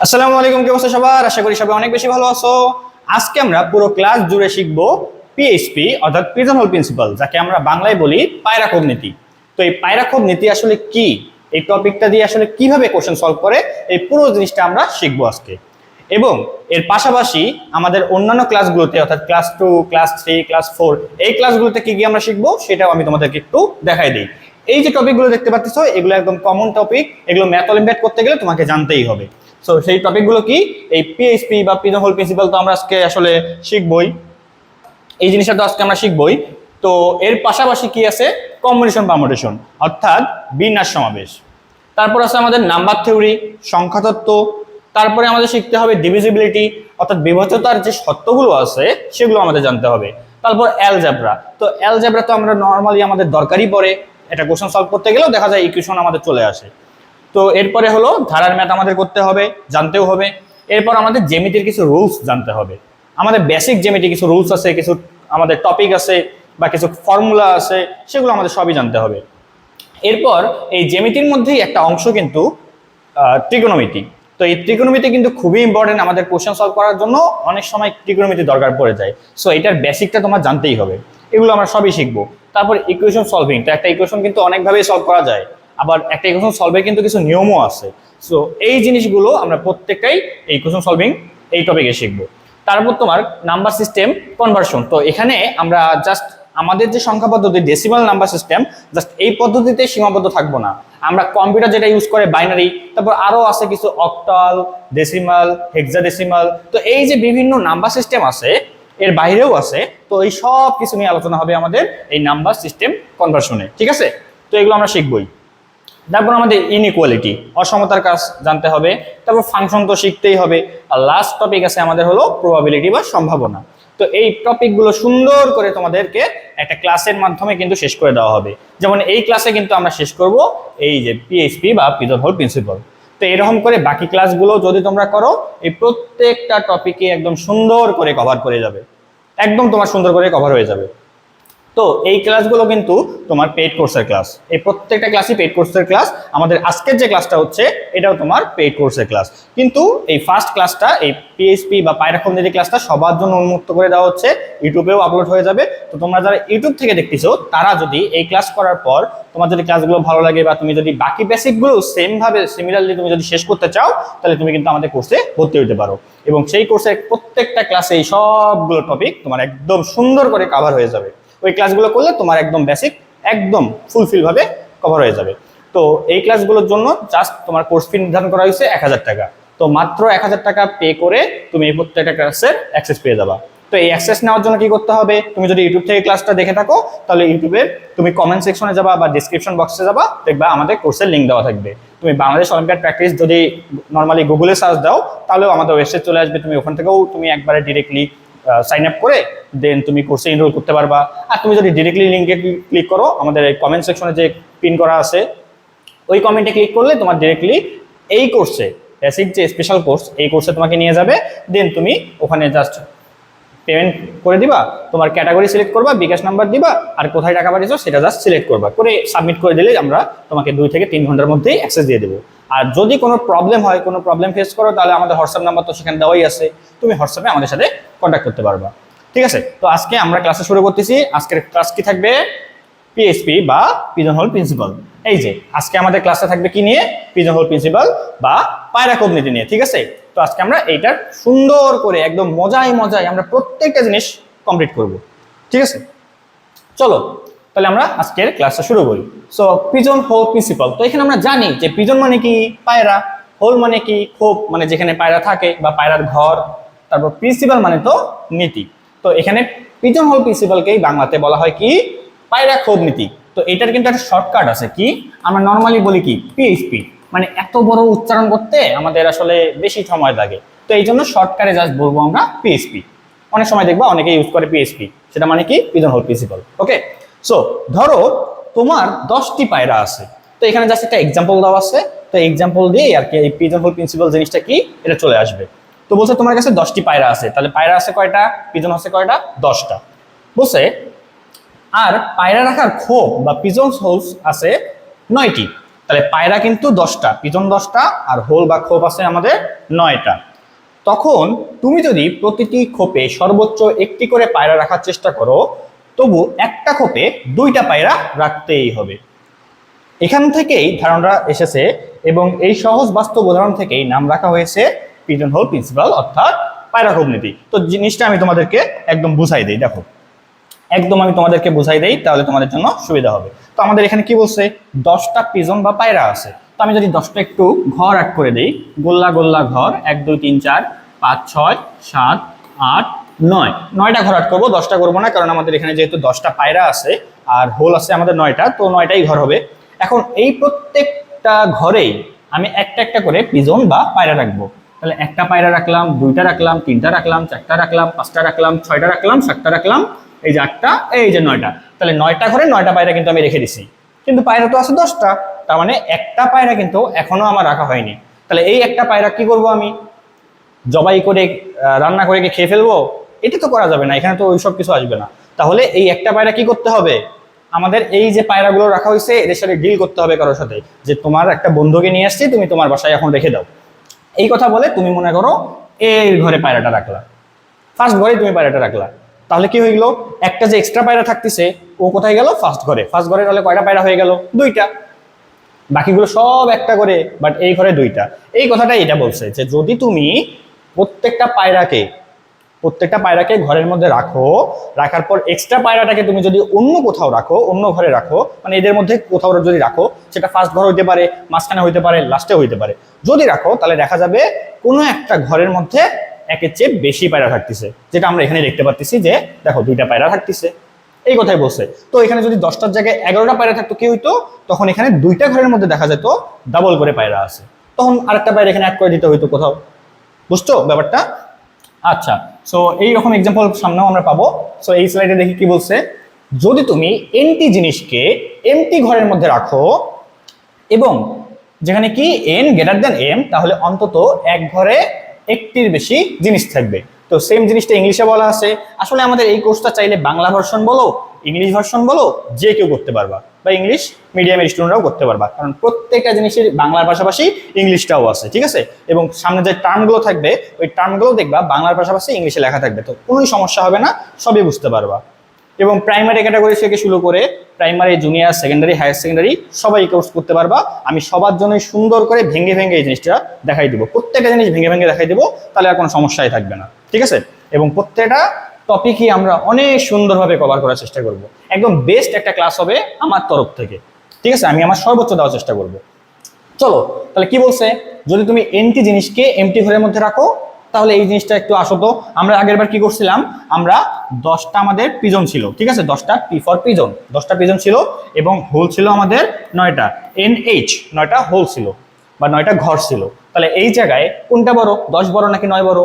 আসসালামু আলাইকুম, কি অবস্থা সবার? আশা করি সবাই অনেক বেশি ভালো আছো। আজকে আমরা পুরো ক্লাস জুড়ে শিখবো পিএইচপি অর্থাৎ পিজন হোল প্রিন্সিপাল, যাকে আমরা বাংলায় বলি পায়রা খোদ নীতি। তো এই পায়রা খোদ নীতি আসলে কি, এই টপিকটা দিয়ে আসলে কিভাবে কোশ্চেন সলভ করে, এই পুরো জিনিসটা আমরা শিখবো আজকে। এবং এর পাশাপাশি আমাদের অন্যান্য ক্লাসগুলোতে অর্থাৎ ক্লাস 2, ক্লাস 3, ক্লাস 4 এই ক্লাসগুলোতে কি কি আমরা শিখবো সেটাও আমি তোমাদেরকে একটু দেখাই দিই। এই যে টপিকগুলো দেখতে পাচ্ছ এগুলো একদম কমন টপিক, এগুলো ম্যাথ অলিম্পিয়াড করতে গেলে তোমাকে জানতেই হবে। সো সেই টপিকগুলো কি, এই পিএইচপি বা পিজন হোল প্রিন্সিপাল তো আমরা আজকে আসলে শিখবই, এই জিনিসটা তো আজকে আমরা শিখবই। তো এর পাশাপাশি কি আছে, কম্বিনেশন পারমুটেশন অর্থাৎ বিন্যাস সমাবেশ, তারপর আছে আমাদের নাম্বার থিওরি, সংখ্যাতত্ত্ব, তারপরে আমাদের শিখতে হবে ডিভিজিবিলিটি অর্থাৎ বিভাজ্যতার যে সত্যগুলো আছে সেগুলো আমাদের জানতে হবে। তারপর অ্যালজেব্রা, তো অ্যালজেব্রা তো আমরা নর্মালি আমাদের দরকারই পড়ে, এটা কোশ্চেন সলভ করতে গেলেও দেখা যায় ইকুয়েশন আমাদের চলে আসে। তো এরপরে হলো ধারার ম্যাথ আমাদের করতে হবে, জানতেও হবে। এরপর আমাদের জ্যামিতির কিছু রুলস জানতে হবে, আমাদের বেসিক জ্যামিতি কিছু রুলস আছে, কিছু আমাদের টপিক আছে বা কিছু ফর্মুলা আছে, সেগুলো আমাদের সবই জানতে হবে। এরপর এই জ্যামিতির মধ্যেই একটা অংশ কিন্তু ট্রিগোনোমেট্রি। তো এই ট্রিগোনোমেট্রি কিন্তু খুবই ইম্পর্টেন্ট, আমাদের কোশ্চেন সলভ করার জন্য অনেক সময় ট্রিগোনোমেট্রি দরকার পড়ে যায়। সো এটার বেসিকটা তোমার জানতেই হবে, এগুলো আমরা সবই শিখবো। তারপর ইকুয়েশন সলভিং, তো একটা ইকুয়েশন কিন্তু অনেকভাবেই সলভ করা যায়, আবার একটা ইকুয়েশন সলভের কিন্তু কিছু নিয়মও আছে। সো এই জিনিসগুলো আমরা প্রত্যেকটাই এই ইকুয়েশন সলভিং এই টপিকে শিখবো। তারপর তোমার নাম্বার সিস্টেম কনভার্সন, তো এখানে আমরা জাস্ট আমাদের যে সংখ্যা পদ্ধতি ডেসিমাল নাম্বার সিস্টেম, জাস্ট এই পদ্ধতিতে সীমাবদ্ধ থাকবো না, আমরা কম্পিউটার যেটা ইউজ করে বাইনারি, তারপর আরো আছে কিছু অক্টাল, ডেসিমাল, হেক্সাডেসিমাল, তো এই যে বিভিন্ন নাম্বার সিস্টেম আছে এর বাইরেও আছে। তো এই সব কিছু নিয়ে আলোচনা হবে আমাদের এই নাম্বার সিস্টেম কনভার্সনে, ঠিক আছে? তো এগুলো আমরা শিখবই। তারপর আমাদের ইনইকুয়ালিটি, অসমতার কাজ জানতে হবে, তারপর ফাংশন তো শিখতেই হবে, আর লাস্ট টপিক আছে আমাদের হলো প্রবাবিলিটি বা সম্ভাবনা। তো এই টপিকগুলো সুন্দর করে তোমাদেরকে একটা ক্লাসের মাধ্যমে কিন্তু শেষ করে দেওয়া হবে। যেমন এই ক্লাসে কিন্তু আমরা শেষ করব এই যে পিএইচপি বা পিজন হোল প্রিন্সিপাল। তো এরকম করে বাকি ক্লাসগুলো যদি তোমরা করো, এই প্রত্যেকটা টপিকে একদম সুন্দর করে কভার করে যাবে, একদম তোমার সুন্দর করে কভার হয়ে যাবে। তো এই ক্লাসগুলো কিন্তু তোমার পেইড কোর্সের ক্লাস, এই প্রত্যেকটা ক্লাসই পেইড কোর্সের ক্লাস। আমাদের আজকের যে ক্লাসটা হচ্ছে এটাও তোমার পেইড কোর্সের ক্লাস, কিন্তু এই ফার্স্ট ক্লাসটা এই পিএইচপি বা পায়রা খোদ নীতি ক্লাসটা সবার জন্য উন্মুক্ত করে দেওয়া হচ্ছে, ইউটিউবেও আপলোড হয়ে যাবে। তো তোমরা যারা ইউটিউব থেকে দেখতেছো তারা যদি এই ক্লাস করার পর তোমার যদি ক্লাসগুলো ভালো লাগে বা তুমি যদি বাকি বেসিকগুলো সেম ভাবে সিমিলারলি তুমি যদি শেষ করতে চাও, তাহলে তুমি কিন্তু আমাদের কোর্সে ভর্তি হতে পারো, এবং সেই কোর্সের প্রত্যেকটা ক্লাসে এই সবগুলো টপিক তোমার একদম সুন্দর করে কভার হয়ে যাবে। ওই ক্লাসগুলো করলে তোমার একদম বেসিক একদম ফুলফিল ভাবে কভার হয়ে যাবে। তো এই ক্লাসগুলোর জন্য জাস্ট তোমার কোর্স ফি নির্ধারণ করা হয়েছে 1000 টাকা। তো মাত্র 1000 টাকা পে করে তুমি এই প্রত্যেকটা ক্লাসের অ্যাক্সেস পেয়ে যাবা। তো এই অ্যাক্সেস নেওয়ার জন্য কি করতে হবে, তুমি যদি ইউটিউব থেকে ক্লাসটা দেখে থাকো তাহলে ইউটিউবের তুমি কমেন্ট সেকশনে যাবা বা ডিসক্রিপশন বক্সে যাবা, দেখবা আমাদের কোর্সের লিঙ্ক দেওয়া থাকবে। তুমি বাংলাদেশ অলিম্পিয়াড প্র্যাকটিস যদি নর্মালি গুগলে সার্চ দাও তাহলেও আমাদের ওয়েবসাইট চলে আসবে, তুমি ওখান থেকেও তুমি একবারে ডিরেক্টলি সাইন আপ করে দেন তুমি কোর্সে এনরোল করতে পারবা। আর তুমি যদি ডিরেক্টলি লিঙ্কে ক্লিক করো, আমাদের এই কমেন্ট সেকশনে যে পিন করা আছে ওই কমেন্টে ক্লিক করলে তোমার ডিরেক্টলি এই কোর্সে বেসিক যে স্পেশাল কোর্স এই কোর্সে তোমাকে নিয়ে যাবে। দেন তুমি ওখানে জাস্ট পেমেন্ট করে দিবা, তোমার ক্যাটাগরি সিলেক্ট করবা, বিকাশ নাম্বার দিবা, আর কোথায় টাকা পাঠিয়েছো সেটা জাস্ট সিলেক্ট করবা, করে সাবমিট করে দিলে আমরা তোমাকে 2 থেকে 3 ঘন্টার মধ্যেই অ্যাক্সেস দিয়ে দেবো। আর যদি কোনো প্রবলেম হয়, কোনো প্রবলেম ফেস করো, তাহলে আমাদের হোয়াটসঅ্যাপ নাম্বার তো সেখানে দেওয়াই আছে, তুমি হোয়াটসঅ্যাপে আমাদের সাথে কন্ট্যাক্ট করতে পারবা, ঠিক আছে? তো আজকে আমরা ক্লাসে শুরু করতেছি। আজকের ক্লাস কি থাকবে, পিএইচপি বা পিজন হোল প্রিন্সিপাল। এই যে আজকে আমাদের ক্লাসে থাকবে কি নিয়ে, পিজন হোল প্রিন্সিপাল বা পায়রা খোদ নীতি নিয়ে, ঠিক আছে? তো আজকে আমরা এইটার সুন্দর করে একদম মজায় মজায় আমরা প্রত্যেকটা জিনিস কমপ্লিট করব, ঠিক আছে? চলো তাহলে আমরা আজকের ক্লাসটা শুরু করি। সো পিজন হোল প্রিন্সিপাল, তো এখানে আমরা জানি যে পিজন মানে কি পায়রা, হোল মানে কি খোপ, মানে যেখানে পায়রা থাকে বা পায়রার ঘর, তারপর প্রিন্সিপাল মানে তো নীতি। তো এখানে পিজন হোল প্রিন্সিপালকেই বাংলাতে বলা হয় কি, পায়রা খোদ নীতি। তো এটার কিন্তু একটা শর্টকাট আছে, কি আমরা নর্মালি বলি কি পিএইচপি, মানে এত বড় উচ্চারণ করতে আমাদের আসলে বেশি সময় লাগে, তো এই জন্য শর্টকাটে জাস্ট বলবো আমরা পিএইচপি। অনেক সময় দেখবা অনেকে ইউজ করে পিএইচপি, সেটা মানে কি পিজন হোল প্রিন্সিপাল। ওকে, সো ধরো তোমার 10টি পায়রা আছে, তো এখানে জাস্ট একটা এক্সাম্পল দেওয়া আছে, তো এক্সাম্পল দিয়ে আর কি এই পিজন হোল প্রিন্সিপাল জিনিসটা কি এটা চলে আসবে। তো বলছে তোমার কাছে 10টি পায়রা আছে, তাহলে পায়রা আছে কয়টা, পিজন আছে কয়টা, 10টা। বলছে আর পায়রা রাখার খোপ বা পিজন হোলস আছে 9টি। তাহলে পায়রা কিন্তু 10টা, পিজন 10টা, আর হোল বা খোপ আছে আমাদের 9টা। তখন তুমি যদি প্রতিটি খোপে সর্বোচ্চ একটি করে পায়রা রাখার চেষ্টা করো, তবু একটা খোপে 2টা পায়রা রাখতেই হবে। এখান থেকেই ধারণা এসেছে এবং এই সহজ বাস্তব উদাহরণ থেকেই নাম রাখা হয়েছে পিজন হোল প্রিন্সিপাল অর্থাৎ পায়রা খোপ নীতি। তো জিনিসটা আমি তোমাদেরকে একদম বুঝাই দিই, দেখো একদম আমি তোমাদেরকে বুঝাই দেই, তাহলে তোমাদের জন্য সুবিধা হবে। তো আমাদের এখানে কি বলছে, 10টা পিজন বা পায়রা আছে। তো আমি যদি 10টা একটু ঘর আট করে দিই, গোল্লা গোল্লা ঘর, 1 2 3 4 5 6 7 8 9, 9টা ঘর আট করবো, 10টা করবো না, কারণ আমাদের এখানে যেহেতু 10টা পায়রা আছে আর হোল আছে আমাদের 9টা, তো 9টাই ঘর হবে। এখন এই প্রত্যেকটা ঘরেই আমি একটা একটা করে পিজন বা পায়রা রাখবো। তাহলে একটা পায়রা রাখলাম, 2টা রাখলাম, 3টা রাখলাম, 4টা রাখলাম, 5টা রাখলাম, 6টা রাখলাম, 7টা রাখলাম, এই যে 8টা, এই যে 9টা। তাহলে 9টা ঘরে 9টা পায়রা কিন্তু আমি রেখে দিছি, কিন্তু পায়রা তো আছে 10টা, তার মানে একটা পায়রা কিন্তু এখনো আমার রাখা হয়নি। তাহলে এই একটা পায়রা কি করব, আমি জবাই করে রান্না করে কি খেয়ে ফেলবো? এটা তো করা যাবে না, এখানে তো ওইসব কিছু আসবে না। তাহলে এই একটা পায়রা কি করতে হবে, আমাদের এই যে পায়রাগুলো রাখা হয়েছে এদের সাথে ডিল করতে হবে কারোর সাথে, যে তোমার একটা বন্ধুকে নিয়ে আসছি, তুমি তোমার বাসায় এখন রেখে দাও, এই কথা বলে তুমি মনে করো এই ঘরে পায়রাটা রাখলা, ফার্স্ট ঘরে তুমি পায়রাটা রাখলা। তাহলে কি হয়ে গেল, একটা যে এক্সট্রা পায়রা থাকতেছে ও কোথায় গেল, ফার্স্ট ঘরে। ফার্স্ট ঘরে তাহলে কয়টা পায়রা হয়ে গেল, 2টা, বাকিগুলো সব একটা করে, বাট এই ঘরে 2টা। এই কথাটাই এটা বলছে যে যদি তুমি প্রত্যেকটা পায়রাকে ঘরের মধ্যে রাখো, রাখার পর এক্সট্রা পায়রাটাকে তুমি যদি অন্য কোথাও রাখো, অন্য ঘরে রাখো, মানে এদের মধ্যে কোথাও যদি রাখো, সেটা ফার্স্ট ঘর হইতে পারে, মাঝখানে হইতে পারে, লাস্টে হইতে পারে, যদি রাখো তাহলে দেখা যাবে কোনো একটা ঘরের মধ্যে একের চেয়ে বেশি পায়রা থাকতেছে, যেটা আমরা এখানে দেখতে পাচ্ছি যে দেখো 2টা পায়রা থাকতেছে, এই কথাই বলছে। তো এখানে যদি 10টার জায়গায় 11টা পায়রা থাকতো কি হইতো, তখন এখানে 2টা ঘরের মধ্যে দেখা যেত ডাবল করে পায়রা আছে, তখন আরেকটা পায়রা এখানে অ্যাড করে দিতে হইতো কোথাও। বুঝছো ব্যাপারটা? আচ্ছা, সো এইরকম এক্সাম্পল সামনেও আমরা পাবো। সো এই স্লাইডে দেখি কি বলছে, যদি তুমি এনটি জিনিসকে এমটি ঘরের মধ্যে রাখো এবং যেখানে কি এন গ্রেটার দেন এম, তাহলে অন্তত এক ঘরে একটির বেশি জিনিস থাকবে। তো সেম জিনিসটা ইংলিশে বলা আছে। আসলে আমাদের এই কোর্সটা চাইলে বাংলা ভার্সন বলো, ইংলিশ ভার্সন বলো, যে কেউ করতে পারবা, বা ইংলিশ মিডিয়ামের স্টুডেন্টরাও করতে পারবা, কারণ প্রত্যেকটা জিনিসের বাংলার পাশাপাশি ইংলিশটাও আছে, ঠিক আছে? এবং সামনে যে টার্মগুলো থাকবে ওই টার্মগুলো দেখবা বাংলার পাশাপাশি ইংলিশে লেখা থাকবে, তো কোনো সমস্যা হবে না, সবই বুঝতে পারবা। এবং প্রাইমারি ক্যাটাগরি থেকে শুরু করে primary, junior, secondary, higher secondary সবাই কোর্স করতে পারবা। আমি সবার জন্যই সুন্দর করে ভেঙে ভেঙে এই জিনিসটা দেখাই দিব, প্রত্যেকটা জিনিস ভেঙে ভেঙে দেখাই দিব, তাহলে আর কোনো সমস্যাই থাকবে না, ঠিক আছে? এবং প্রত্যেকটা টপিকই আমরা অনেক সুন্দরভাবে কভার করার চেষ্টা করব, একদম বেস্ট একটা ক্লাস হবে আমার তরফ থেকে, ঠিক আছে? আমি আমার সর্বোচ্চ দেওয়ার চেষ্টা করব। চলো তাহলে কি বলছে, যদি তুমি এমটি জিনিসকে এমটি ঘরের মধ্যে রাখো, তাহলে এই জিনিসটা একটু আসো তো। আমরা আগের বার কি করছিলাম, আমরা 10টা আমাদের পিজন ছিল, ঠিক আছে? 10টা পি ফর পিজন, 10টা পিজন ছিল এবং হোল ছিল আমাদের 9টা, NH 9টা হোল ছিল বা 9টা ঘর ছিল। তাহলে এই জায়গায় কোনটা বড়, 10 বড় নাকি 9 বড়?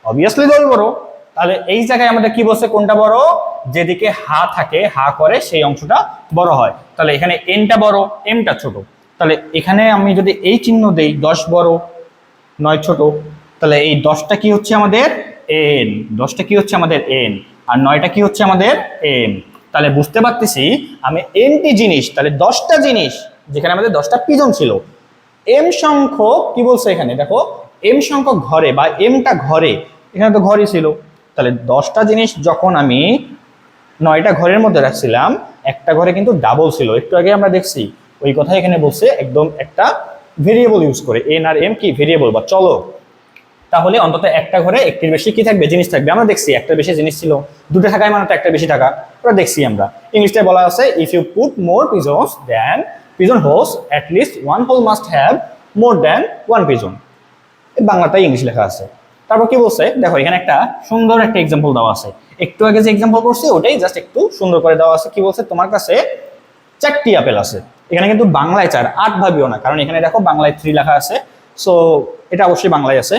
অবভিয়াসলি 10 বড়। তাহলে এই জায়গায় আমাদের কি বলছে, কোনটা বড়, যেদিকে হা থাকে, হা করে সেই অংশটা বড় হয়। তাহলে এখানে এনটা বড়, এমটা ছোট। তাহলে এখানে আমি যদি এই চিহ্ন দেই, 10 বড় 9 ছোট, তাহলে এই 10টা কি হচ্ছে আমাদের এন, 10টা কি হচ্ছে আমাদের এন, আর 9টা কি হচ্ছে আমাদের এম। তাহলে বুঝতে পারতেছি আমি এনটি জিনিস, তাহলে 10টা জিনিস, যেখানে আমাদের 10টা পিজন ছিল, এম সংখ্যক কি বলছে এখানে দেখো, এম সংখ্যক ঘরে বা এমটা ঘরে, এখানে তো ঘরই ছিল। তাহলে 10টা জিনিস যখন আমি 9টা ঘরের মধ্যে রাখছিলাম, একটা ঘরে কিন্তু ডাবল ছিল, একটু আগে আমরা দেখছি, ওই কথা এখানে বলছে একদম একটা ভেরিয়েবল ইউজ করে, এন আর এম কি ভেরিয়েবল বা চলো। তাহলে অন্তত একটা ঘরে একটির বেশি কি থাকবে, জিনিস থাকবে। আমরা দেখছি একটা বেশি জিনিস ছিল, 2টা থাকায় মানে তো একটা বেশি থাকা, ওটা দেখছি আমরা। ইংলিশটায় বলা আছে, if you put more pigeons than pigeon holes, at least one hole must have more than one pigeon. বাংলাটাই ইংলিশ লেখা আছে। তারপর কি বলছে দেখো, এখানে একটা সুন্দর একটা এক্সাম্পল দেওয়া আছে, একটু আগে যে এক্সাম্পল করছি ওটাই জাস্ট একটু সুন্দর করে দেওয়া আছে। কি বলছে, তোমার কাছে 4টি আপেল আছে, এখানে কিন্তু বাংলায় 4, 8 ভাবিও না, কারণ এখানে দেখো বাংলায় 3 লেখা আছে, সো এটা অবশ্যই বাংলায় আছে।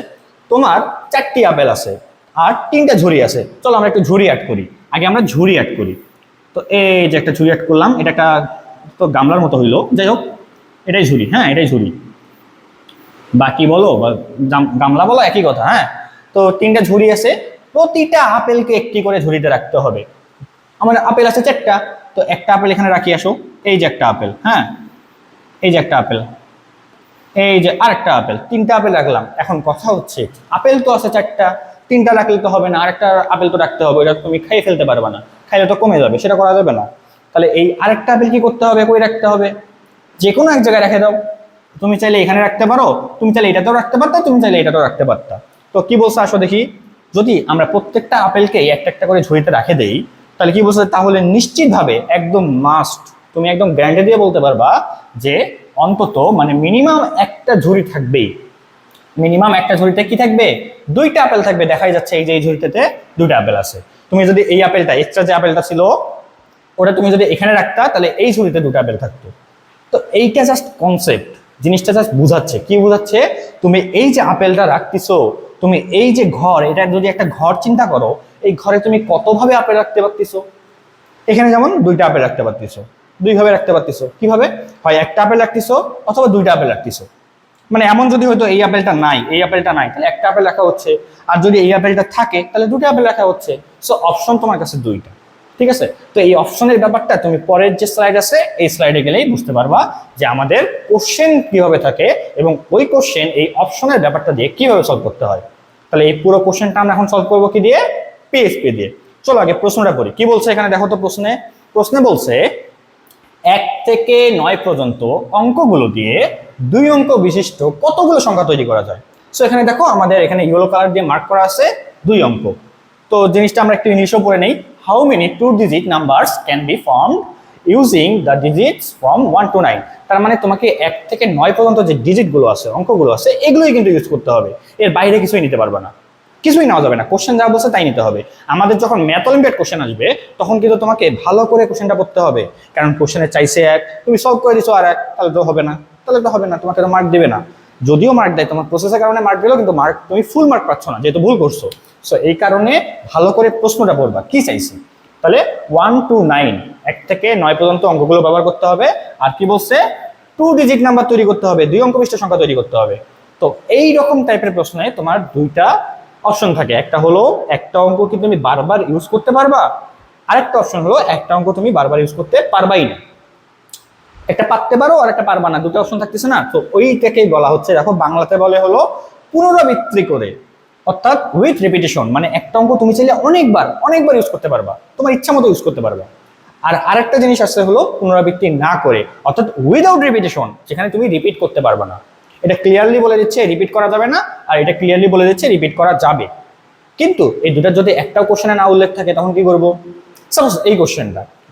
তোমার 4টি আপেল আছে আর 3টা ঝুড়ি আছে, চলো আমরা একটু ঝুড়ি অ্যাড করি। আগে আমরা ঝুড়ি অ্যাড করি। তো এই যে একটা ঝুড়ি অ্যাড করলাম, এটা একটা তো গামলার মতো হইলো, যাই হোক এটাই ঝুড়ি, হ্যাঁ এটাই ঝুড়ি, বাকি বলো বা গামলা বলো একই কথা। হ্যাঁ, তো 3টা ঝুড়ি আছে, প্রতিটা আপেলকে একটি করে ঝুড়িতে রাখতে হবে। আমার আপেল আছে 4টা, তো একটা আপেল এখানে রাখি আসো, এই যে একটা আপেল, হ্যাঁ এই যে একটা আপেল, এই যে আরেকটা আপেল, তিনটা আপেল রাখলাম। এখন কথা হচ্ছে আপেল তো আছে চারটা, তিনটা রাখলে তো হবে না, আরেকটা আপেল তো রাখতে হবে, এটা তুমি খাইয়ে ফেলতে পারবে না, খাইলে তো কমে যাবে, সেটা করা যাবে না। তাহলে এই আরেকটা আপেল কি করতে হবে, কই রাখতে হবে, যে কোনো এক জায়গায় রেখে দাও। তুমি চাইলে এখানে রাখতে পারো, তুমি চাইলে এটাতেও রাখতে পারতা, তুমি চাইলে এটাতেও রাখতে পারতা। তো কি বলছে আসো দেখি, যদি আমরা প্রত্যেকটা আপেলকে একটা একটা করে ঝুড়িতে রাখে দেই, তাহলে কি বলছে, তাহলে নিশ্চিতভাবে একদম মাস্ট, তুমি একদম গ্যারান্টি দিয়ে বলতে পারবা যে অন্তত মানে মিনিমাম একটা ঝুড়ি থাকবেই। মিনিমাম একটা ঝুড়িতে কি থাকবে, দুইটা আপেল থাকবে। দেখাই যাচ্ছে এই যে এই ঝুড়িতে দুইটা আপেল আছে। তুমি যদি এই আপেলটা, এক্সট্রা যে আপেলটা ছিল ওটা তুমি যদি এখানে রাখতা, তাহলে এই ঝুড়িতে দুটো আপেল থাকতো। তো এইটা জাস্ট কনসেপ্ট, জিনিসটা জাস্ট বুঝাচ্ছে। কি বুঝাচ্ছে, তুমি এই যে আপেলটা রাখতেছো, তুমি এই যে ঘর, এটা যদি একটা ঘর চিন্তা করো, এই ঘরে তুমি কতভাবে আপেল রাখতে পারতেছো। এখানে যেমন দুইটা আপেল রাখতে পারতেছো, দুইভাবে রাখতে পারতেছো। কিভাবে, হয় একটা আপেল রাখতেছো অথবা দুইটা আপেল রাখতেছো। মানে এমন যদি হয়তো এই আপেলটা নাই, এই আপেলটা নাই, তাহলে একটা আপেল রাখা হচ্ছে, আর যদি এই আপেলটা থাকে তাহলে দুটো আপেল রাখা হচ্ছে। সো অপশন তোমার কাছে দুইটা, ঠিক আছে। তো এই অপশনের ব্যাপারটা তুমি পরের যে স্লাইড আছে এই স্লাইডে গেলেই বুঝতে পারবা যে আমাদের কোশ্চেন কিভাবে থাকে এবং ওই কোশ্চেন এই অপশনের ব্যাপারটা দিয়ে কিভাবে সলভ করতে হয়। তাহলে এই পুরো কোশ্চেনটা আমরা এখন সলভ করবো কি দিয়ে, পিএইচপি দিয়ে। চলো আগে প্রশ্নটা করি। কি বলছে এখানে দেখো তো, প্রশ্নে বলছে 1 থেকে 9 পর্যন্ত অঙ্কগুলো দিয়ে 2 অঙ্ক বিশিষ্ট কতগুলো সংখ্যা তৈরি করা যায়। সো এখানে দেখো আমাদের এখানে ইয়েলো কালার দিয়ে মার্ক করা আছে 2 অঙ্ক। তো জিনিসটা আমরা একটু ইংলিশও পড়ে নেই। How many 2-digit numbers can be formed using the digits from 1 to 9। তার মানে তোমাকে 1 থেকে 9 পর্যন্ত যে ডিজিটগুলো আছে, অঙ্কগুলো আছে, এগুলোই কিন্তু ইউজ করতে হবে, এর বাইরে কিছুই নিতে পারবে না, কিছুই নেওয়া যাবে না। কোশ্চেন যা বলছে তাই নিতে হবে। আমাদের যখন ম্যাথ অলিম্পিয়াড কোশ্চেন আসবে তখন কিন্তু তোমাকে ভালো করে কোশ্চেনটা পড়তে হবে, কারণ কোশ্চেনে চাইছে এক, তুমি সলভ করে দিছো আর এক, তাহলে তো হবে না, তোমাকে তো মার্ক দেবে না। যদিও মার্ক দেয়, তোমার প্রসেসের কারণে মার্ক দিলেও কিন্তু মার্ক, তুমি ফুল মার্ক পাচ্ছ না, যেহেতু ভুল করছো। সো এই কারণে ভালো করে প্রশ্নটা পড়বা কি চাইছি। তাহলে 1 to 9, 1 থেকে 9 পর্যন্ত অঙ্কগুলো ব্যবহার করতে হবে। আর কি বলছে, 2-digit নাম্বার তৈরি করতে হবে, 2 অঙ্ক বিশিষ্ট সংখ্যা তৈরি করতে হবে। তো এই রকম টাইপের প্রশ্নে তোমার দুইটা অপশন থাকে, একটা হলো একটা অঙ্ক কি তুমি বারবার ইউজ করতে পারবা, আরেকটা অপশন হলো একটা অঙ্ক তুমি বারবার ইউজ করতে পারবাই না। একটা পারতে পারো আর একটা পারবা না, দুটো অপশন থাকতেছে না। তো ওইটাকেই বলা হচ্ছে, দেখো বাংলাতে বলে হলো পুনরাবৃত্তি করে, অর্থাৎ উইথ রিপিটেশন। মানে একটা অঙ্ক তুমি চাইলে অনেকবার অনেকবার ইউজ করতে পারবা, তোমার ইচ্ছা মতো ইউজ করতে পারবা। আর আরেকটা জিনিস আছে হলো পুনরাবৃত্তি না করে, অর্থাৎ উইদাউট রিপিটেশন, যেখানে তুমি রিপিট করতে পারবা না। এটা ক্লিয়ারলি বলে দিচ্ছে রিপিট করা যাবে না, আর এটা ক্লিয়ারলি বলে দিচ্ছে রিপিট করা যাবে। কিন্তু এই দুটার যদি একটাও কোশ্চেনে না উল্লেখ থাকে তখন কি করবো। সাপোজ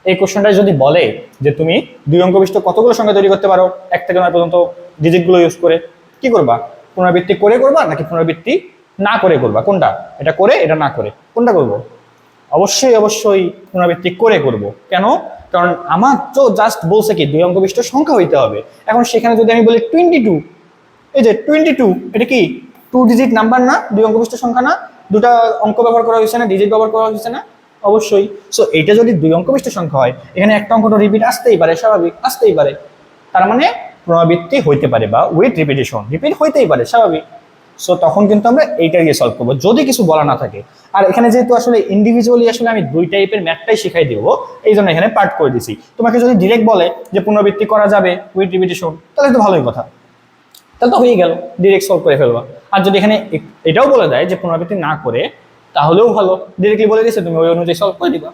এই কোশ্চেনটা যদি বলে যে তুমি 2 অঙ্ক বিশিষ্ট কতগুলো সংখ্যা তৈরি করতে পারো 1 থেকে 9 পর্যন্ত ডিজিটগুলো ইউজ করে, কি করবা, পুনরাবৃত্তি করে করবা নাকি পুনরাবৃত্তি না করে করবা, কোনটা, এটা করে এটা না করে কোনটা করবো। অবশ্যই পুনরাবৃত্তি করে করব। কেন, কারণ আমার তো জাস্ট বলছে কি 2 অঙ্ক বিশিষ্ট সংখ্যা হইতে হবে। এখন সেখানে যদি আমি বলি 22, এই যে 22, এটা কি 2-digit নাম্বার না, 2 অঙ্ক বিশিষ্ট সংখ্যা না, দুটা অঙ্ক ব্যবহার করা হয়েছে না, ডিজিট ব্যবহার করা হয়েছে না, অবশ্যই। সো এটা যদি 2 অঙ্ক বিশিষ্ট সংখ্যা হয়, এখানে একটা অঙ্ক তো রিপিট আসতেই পারে, স্বাভাবিক আসতেই পারে। তার মানে পুনরাবৃত্তি হইতে পারে বা উইথ রিপিটেশন, রিপিট হইতেই পারে, স্বাভাবিক। সো তখন কিন্তু আমরা এইটা দিয়ে সলভ করবো যদি কিছু বলা না থাকে। আর এখানে যেহেতু আসলে ইন্ডিভিজুয়ালি আসলে আমি 2 টাইপের ম্যাথটাই শিখাই দিব, এই জন্য এখানে পার্ট করে দিছি। তোমাকে যদি ডিরেক্ট বলে যে পুনরাবৃত্তি করা যাবে উইথ রিপিটেশন, তাহলে তো ভালোই কথা, তাহলে তো হয়ে গেল, ডিরেক্ট সলভ করে ফেলবা। আর যদি এখানে এটাও বলে দেয় যে পুনরাবৃত্তি না করে, তাহলেও ভালো, ডিরেক্টলি বলে দিয়েছে, তুমি ওই অনুযায়ী সলভ করে দিবা।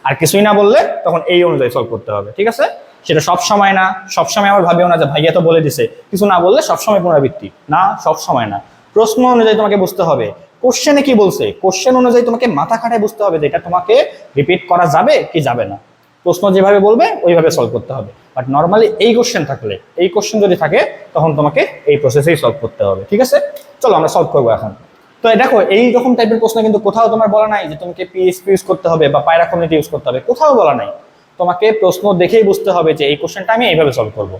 আর কিছুই না বললে তখন এই অনুযায়ী সলভ করতে হবে, ঠিক আছে। সেটা সব সময় না, সবসময় আমার ভাবিও না যে ভাইয়া তো বলে দিছে, কিছু না বললে সবসময় পুনরাবৃত্তি না, সব সময় না। প্রশ্ন অনুযায়ী তোমাকে বুঝতে হবে, কোশ্চেনে কি বলছে, কোশ্চেন অনুযায়ী তোমাকে মাথা খাটায় বুঝতে হবে যে এটা তোমাকে রিপিট করা যাবে কি যাবে না। প্রশ্ন যেভাবে বলবে ওইভাবে সলভ করতে হবে। বাট নর্মালি এই কোশ্চেন যদি থাকে তখন তোমাকে এই প্রসেসেই সলভ করতে হবে, ঠিক আছে। চলো আমরা সলভ করবো এখন। তো দেখো এই রকম টাইপের প্রশ্ন কিন্তু কোথাও তোমার বলা নাই যে তোমাকে পিএইচপি ইউজ করতে হবে বা পায়রা কমিউনিটি ইউজ করতে হবে, কোথাও বলা নাই। তোমাকে প্রশ্ন দেখেই বুঝতে হবে যে এই কোশ্চেনটা আমি এইভাবে সলভ করবো।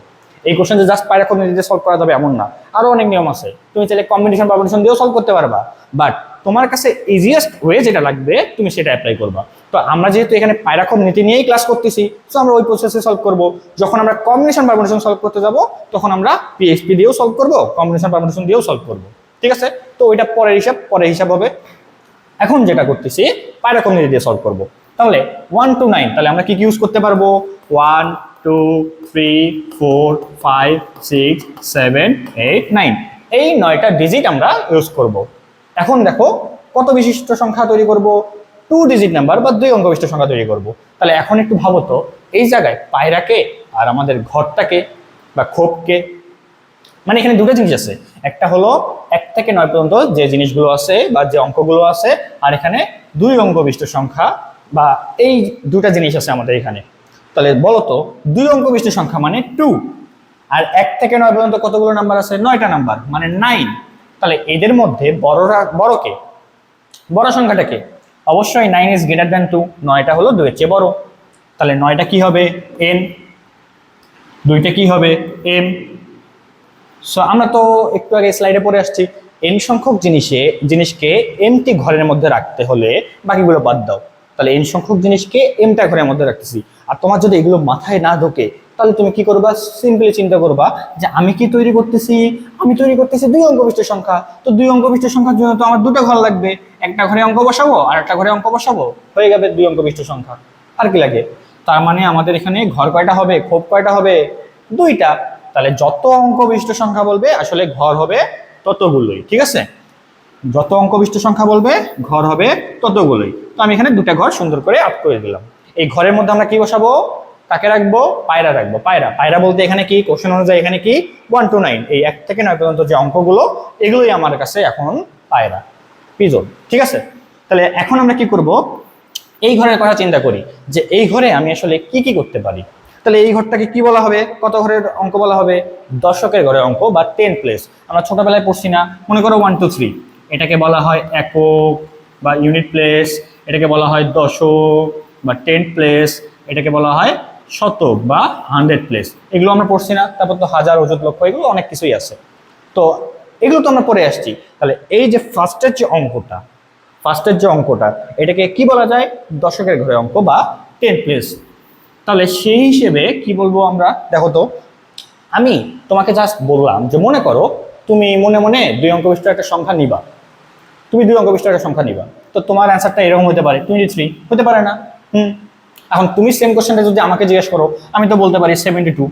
এই কোশ্চেন যে জাস্ট পায়রা কমিউনিটিতে সলভ করা যাবে এমন না, আরো অনেক নিয়ম আছে। তুমি চাইলে কম্বিনেশন পারমিশন দিয়েও সলভ করতে পারবা, বাট তোমার কাছে ইজিয়েস্ট ওয়ে যেটা লাগবে তুমি সেটা অ্যাপ্লাই করবা। তো আমরা যেহেতু এখানে পায়রা কমিউনিটি নিয়েই ক্লাস করতেছি, তো আমরা ওই প্রসেসে সলভ করবো। যখন আমরা কম্বিনেশন পারমিশন সলভ করতে যাব তখন আমরা পিএইচপি দিয়েও সলভ করবো, কম্বিনেশন পারমিশন দিয়েও সলভ করবো, ঠিক আছে। তো ওইটা পরের হিসাব হবে। এখন যেটা করতেছি পায়রা কমিউনিটি দিয়ে সলভ করবো। তাহলে 1 to 9, তাহলে আমরা কি ইউজ করতে পারবো, 1 2 3 4 5 6 7 8 9, এই 9টা ডিজিট আমরা ইউজ করব। এখন দেখো কত বিশিষ্ট সংখ্যা তৈরি করব, 2 ডিজিট নাম্বার বা 2 অঙ্ক বিশিষ্ট সংখ্যা তৈরি করব। তাহলে এখন একটু ভাবো তো, এই জায়গায় পায়রাকে আর আমাদের ঘরটাকে বা খোপকে, মানে এখানে দুটো জিনিস আছে, একটা হলো 1 থেকে 9 পর্যন্ত যে জিনিসগুলো আছে বা যে অঙ্কগুলো আছে, আর এখানে 2 অঙ্ক বিশিষ্ট সংখ্যা বা এই দুটা জিনিস আছে আমাদের এখানে। তাহলে বলো তো 2 অঙ্ক বিশিষ্ট সংখ্যা মানে 2, আর 1 থেকে 9 পর্যন্ত কতগুলো নাম্বার আছে, 9টা নাম্বার মানে 9। তাহলে এদের মধ্যে বড়কে, বড় সংখ্যাটাকে, অবশ্যই 9 ইজ গ্রেটার দ্যান 2, 9টা হলো 2 এর চেয়ে বড়। তাহলে 9টা কি হবে, n, 2টা কি হবে, m। সো আমরা তো একটু আগে স্লাইডে পড়ে আসছি, n সংখ্যক জিনিসকে mটি ঘরের মধ্যে রাখতে হলে বাকিগুলো বাদ দাও। তাহলে n সংখ্যক জিনিসকে mটা ঘরের মধ্যে রাখতেছি। আর তোমার যদি এগুলো মাথায় না ঢোকে, তাহলে তুমি কি করবা, সিম্পলি চিন্তা করবা যে আমি কি তৈরি করতেছি, আমি তৈরি করতেছি 2 অঙ্ক বিশিষ্ট সংখ্যা। তো 2 অঙ্ক বিশিষ্ট সংখ্যার জন্য তো আমার দুটো ঘর লাগবে, একটা ঘরে অঙ্ক বসাবো আর একটা ঘরে অঙ্ক বসাবো, হয়ে যাবে 2 অঙ্ক বিশিষ্ট সংখ্যা। আর কি লাগে? তার মানে আমাদের এখানে ঘর কয়টা হবে, খোপ কয়টা হবে, 2টা। তাহলে যত অঙ্ক বিশিষ্ট সংখ্যা বলবে আসলে ঘর হবে ততগুলোই, ঠিক আছে? যত অঙ্ক বিশিষ্ট সংখ্যা বলবে ঘর হবে ততগুলোই। তো আমি এখানে 2টা ঘর সুন্দর করে আপ করে দিলাম। এই ঘরের মধ্যে আমরা কি বসাবো, কাকে রাখবো, পায়রা রাখবো। পায়রা বলতে এখানে কি, কোশ্চেন অনুযায়ী এখানে কি 1 to 9, এই 1 থেকে 9 পর্যন্ত যে অঙ্কগুলো, এগুলোই আমার কাছে এখন পায়রা, পিজন, ঠিক আছে? তাহলে এখন আমরা কি করব, এই ঘরের কথা চিন্তা করি যে এই ঘরে আমি আসলে কি কি করতে পারি। তাহলে এই ঘরটাকে কি বলা হবে, কত ঘরের অঙ্ক বলা হবে, দশকের ঘরের অঙ্ক বা 10 প্লেস। আমরা ছোটবেলায় পড়ছি না, মনে করো 1 2 3, এটাকে বলা হয় একক বা ইউনিট প্লেস, এটাকে বলা হয় দশক বা 10 প্লেস, এটাকে বলা হয় শতক বা 100 প্লেস। এগুলো আমরা পড়ছি না? তারপর তো হাজার, অযুত, লক্ষ, এগুলো অনেক কিছুই আছে। তো এগুলো তো আমরা পড়ে আসছি। তাহলে এই যে ফার্স্টের যে অঙ্কটা এটাকে কি বলা যায়, দশকের ঘরের অঙ্ক বা 10 প্লেস। তাহলে সেই হিসেবে কি বলবো আমরা, দেখো তো, আমি তোমাকে জাস্ট বললাম যে মনে করো তুমি মনে মনে 2 অঙ্ক বিশিষ্ট একটা সংখ্যা নিবা, তুমি 2 অঙ্ক বিশিষ্ট একটা সংখ্যা নিবা, তো তোমার অ্যান্সারটা এরকম হতে পারে 23, হতে পারে না? এখন তুমি সেম কোশ্চেনটা যদি আমাকে জিজ্ঞেস করো, আমি তো বলতে পারি 72,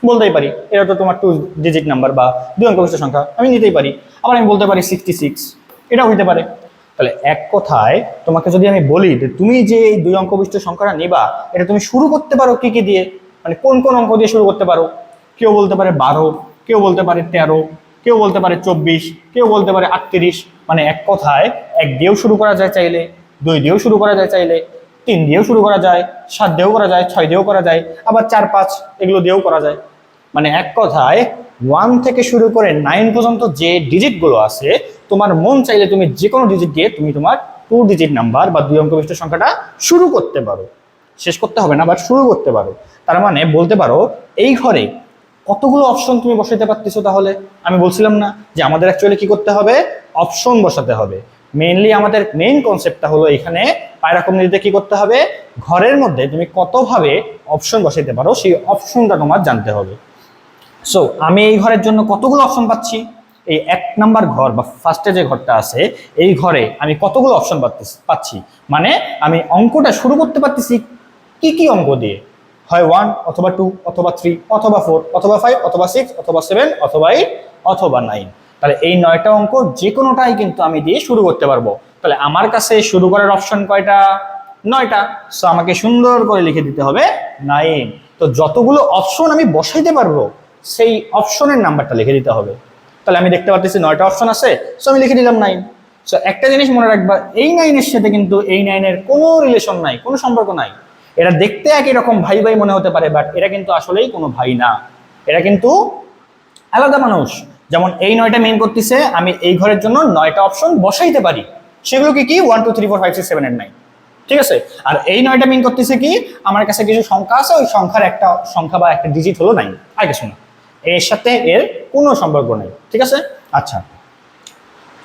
বলতেই পারি, এটা তো তোমার 2 ডিজিট নাম্বার বা 2 অঙ্ক বিশিষ্ট সংখ্যা, আমি নিতেই পারি। আবার আমি বলতে পারি 66, এটাও হইতে পারে। তাহলে এক কথায় তোমাকে যদি আমি বলি যে তুমি যে এই 2 অঙ্ক বিশিষ্ট সংখ্যাটা নিবা, এটা তুমি শুরু করতে পারো কি কি দিয়ে, মানে কোন কোন অঙ্ক দিয়ে শুরু করতে পারো। কেউ বলতে পারে 12, কেউ বলতে পারে 13, কেউ বলতে পারে 24, কেউ বলতে পারে 38। মানে এক কথায় 1 দিয়েও শুরু করা যায় চাইলে, 2 দিয়েও শুরু করা যায় চাইলে, 3 দিয়েও শুরু করা যায়, 7 দিয়েও করা যায়, 6 দিয়েও করা যায়, আবার 4 5 এগুলো দিয়েও করা যায়। মানে এক কথায় 1 থেকে শুরু করে 9 পর্যন্ত যে ডিজিটগুলো আছে, তোমার মন চাইলে তুমি যে কোনো ডিজিট দিয়ে তুমি তোমার 2 ডিজিট নাম্বার বা 2 অঙ্ক বিশিষ্ট সংখ্যাটা শুরু করতে পারো। শেষ করতে হবে না, বাট শুরু করতে পারো। তার মানে বলতে পারো এই ঘরে কতগুলো অপশন তুমি বসাতে পারতেছো। তাহলে আমি বলছিলাম না যে আমাদের অ্যাকচুয়ালি কি করতে হবে, অপশন বসাতে হবে। মেইনলি আমাদের মেইন কনসেপ্টটা হলো এখানে পায়রা কমিউনিটিতে কি করতে হবে, ঘরের মধ্যে তুমি কতভাবে অপশন বসাইতে পারো সেই অপশনটা তোমার জানতে হবে। সো আমি এই ঘরের জন্য কতগুলো অপশন পাচ্ছি, এই 1 নাম্বার ঘর বা ফার্স্টে যে ঘরটা আছে এই ঘরে আমি কতগুলো অপশন পাচ্ছি, মানে আমি অঙ্কটা শুরু করতে পারতেছি কি কি অঙ্ক দিয়ে, হয় 1 অথবা 2 অথবা 3 অথবা 4 অথবা 5 অথবা 6 অথবা 7 অথবা 8 অথবা 9। তাহলে এই 9টা অঙ্ক যে কোনোটাই কিন্তু আমি দিয়ে শুরু করতে পারবো। তাহলে আমার কাছে শুরু করার অপশন কয়টা, 9টা। সো আমাকে সুন্দর করে লিখে দিতে হবে 9। তো যতগুলো অপশন আমি বসাইতে পারবো সেই অপশনের নাম্বারটা লিখে দিতে হবে। তাহলে আমি দেখতে পাচ্ছি 9টা অপশন আছে, সো আমি লিখে দিলাম 9। সো একটা জিনিস মনে রাখবা, এই 9 এর সাথে কিন্তু এই 9 এর কোনো রিলেশন নাই, কোনো সম্পর্ক নাই। এরা দেখতে একই রকম ভাই ভাই মনে হতে পারে, বাট এরা কিন্তু আসলেই কোনো ভাই না, এরা কিন্তু আলাদা মানুষ। যেমন এই 9টা মেইন করতেছে, আমি এই ঘরের জন্য 9টা অপশন বসাইতে পারি, সেগুলো কি কি 1 2 3 4 5 6 7 8 9, ঠিক আছে? আর এই 9টা মেইন করতেছে কি, আমার কাছে কিছু সংখ্যা আছে, ওই সংখ্যার একটা সংখ্যা বা একটা ডিজিট হলো 9, আর কিছু না। এর সাথে এর কোনো সম্পর্ক নেই, ঠিক আছে? আচ্ছা,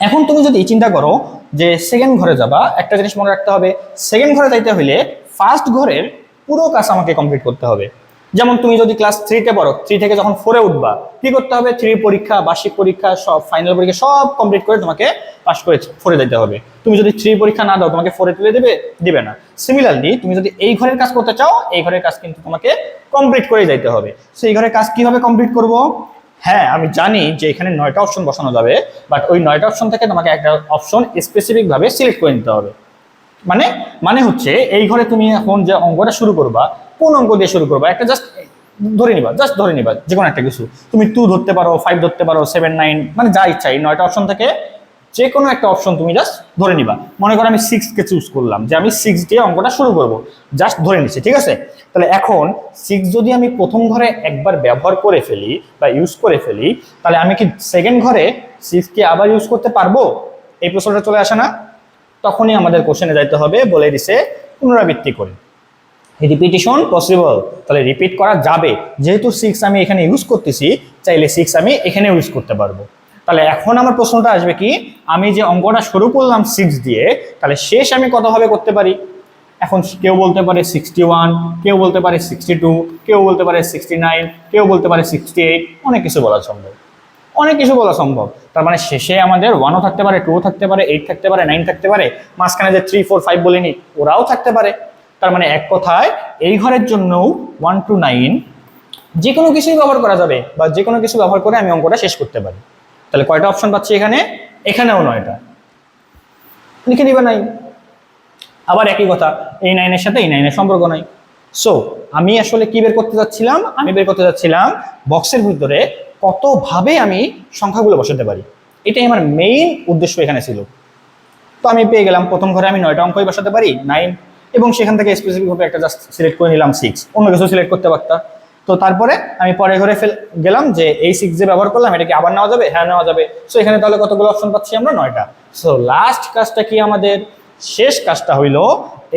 এখন তুমি যদি চিন্তা করো যে সেকেন্ড ঘরে যাবা, একটা জিনিস মনে রাখতে হবে, সেকেন্ড ঘরে যাইতে হলে ফার্স্ট ঘরের পুরো কাজ আমাকে কমপ্লিট করতে হবে। যেমন তুমি যদি ক্লাস 3-তে পড়ো, 3 থেকে যখন 4-এ উঠবা, কি করতে হবে? 3 পরীক্ষা, বার্ষিক পরীক্ষা, সব ফাইনাল পরীক্ষা সব কমপ্লিট করে তোমাকে পাস করে 4-এ যেতে হবে। তুমি যদি 3 পরীক্ষা না দাও, তোমাকে 4-এ তুলে দিবে না। সিমিলারলি তুমি যদি এই ঘরের কাজ করতে চাও, এই ঘরের কাজ কিন্তু তোমাকে কমপ্লিট করে যাইতে হবে। সো এই ঘরের কাজ কিভাবে কমপ্লিট করব? হ্যাঁ, আমি জানি যে এখানে 9টা অপশন বসানো যাবে, বাট ওই 9টা অপশন থেকে তোমাকে একটা অপশন স্পেসিফিক ভাবে সিলেক্ট করে নিতে হবে। মানে মানে হচ্ছে এই ঘরে তুমি এখন যে অঙ্কটা শুরু করবা, কোন অঙ্ক দিয়ে শুরু করবা? একটা জাস্ট ধরে নিবা যে কোনো একটা কিছু। তুমি 2 ধরতে পারো, 5 ধরতে পারো, 7, 9, মানে যা ইচ্ছা এই 9টা অপশন থেকে যে কোনো একটা অপশন তুমি জাস্ট ধরে নিবা। মনে করো আমি 6 কে চুজ করলাম, যে আমি 6 দিয়ে অঙ্কটা শুরু করব, জাস্ট ধরে নিচ্ছি, ঠিক আছে? তাহলে এখন 6 যদি আমি প্রথম ঘরে একবার ব্যবহার করে ফেলি বা ইউজ করে ফেলি, তাহলে আমি কি সেকেন্ড ঘরে 6 কে আবার ইউজ করতে পারবো? এই প্রশ্নটা চলে আসে না? তখনই আমাদের কোশ্চেনে যাইতে হবে, বলে দিছে পুনরাবৃত্তি করে, রিপিটিশন পসিবল। তাহলে রিপিট করা যাবে, যেহেতু 6 আমি এখানে ইউজ করতেছি, চাইলে 6 আমি এখানে ইউজ করতে পারবো। তাহলে এখন আমার প্রশ্নটা আসবে কি, আমি যে অঙ্কটা শুরু করলাম 6 দিয়ে, তাহলে শেষ আমি কতভাবে করতে পারি? এখন কেউ বলতে পারে 61, কেউ বলতে পারে 62, কেউ বলতে পারে 69, কেউ বলতে পারে 68, অনেক কিছু বলা সম্ভব। তার মানে শেষে আমাদের 1ও থাকতে পারে, 2ও থাকতে পারে, 8 থাকতে পারে, 9 থাকতে পারে, মাঝখানে যে 3, 4, 5 বলিনি ওরাও থাকতে পারে। তার মানে এক কথায় এই ঘরের জন্য 1 to 9 যে কোনো কিছুই ব্যবহার করা যাবে, বা যে কোনো কিছু ব্যবহার করে আমি অঙ্কটা শেষ করতে পারি। তাহলে কয়টা অপশন পাচ্ছি এখানে? এখানেও 9টা, লিখে দিবা 9। আবার একই কথা, এই 9 এর সাথে এই 9 এর সম্পর্ক নাই। সো আমি আসলে কি বের করতে যাচ্ছিলাম? আমি বের করতে যাচ্ছিলাম বক্সের ভিতরে কতভাবে আমি সংখ্যাগুলো বসাতে পারি। এটাই আমার মেইন উদ্দেশ্য এখানে ছিল। তো আমি পেয়ে গেলাম প্রথম ঘরে আমি 9টা অঙ্কই বসাতে পারি, 9, এবং সেখান থেকে স্পেসিফিকভাবে একটা জাস্ট সিলেক্ট করে নিলাম 6, অন্য কিছু সিলেক্ট করতে পারতাম। তো তারপরে আমি পরের ঘরে গেলাম যে এই 6 যে ব্যবহার করলাম, এটা কি আবার নেওয়া যাবে? হ্যাঁ, নেওয়া যাবে। সো এখানে তাহলে কতগুলো অপশন পাচ্ছি আমরা? 9টা। সো লাস্ট কাজটা কি আমাদের? শেষ কাজটা হইলো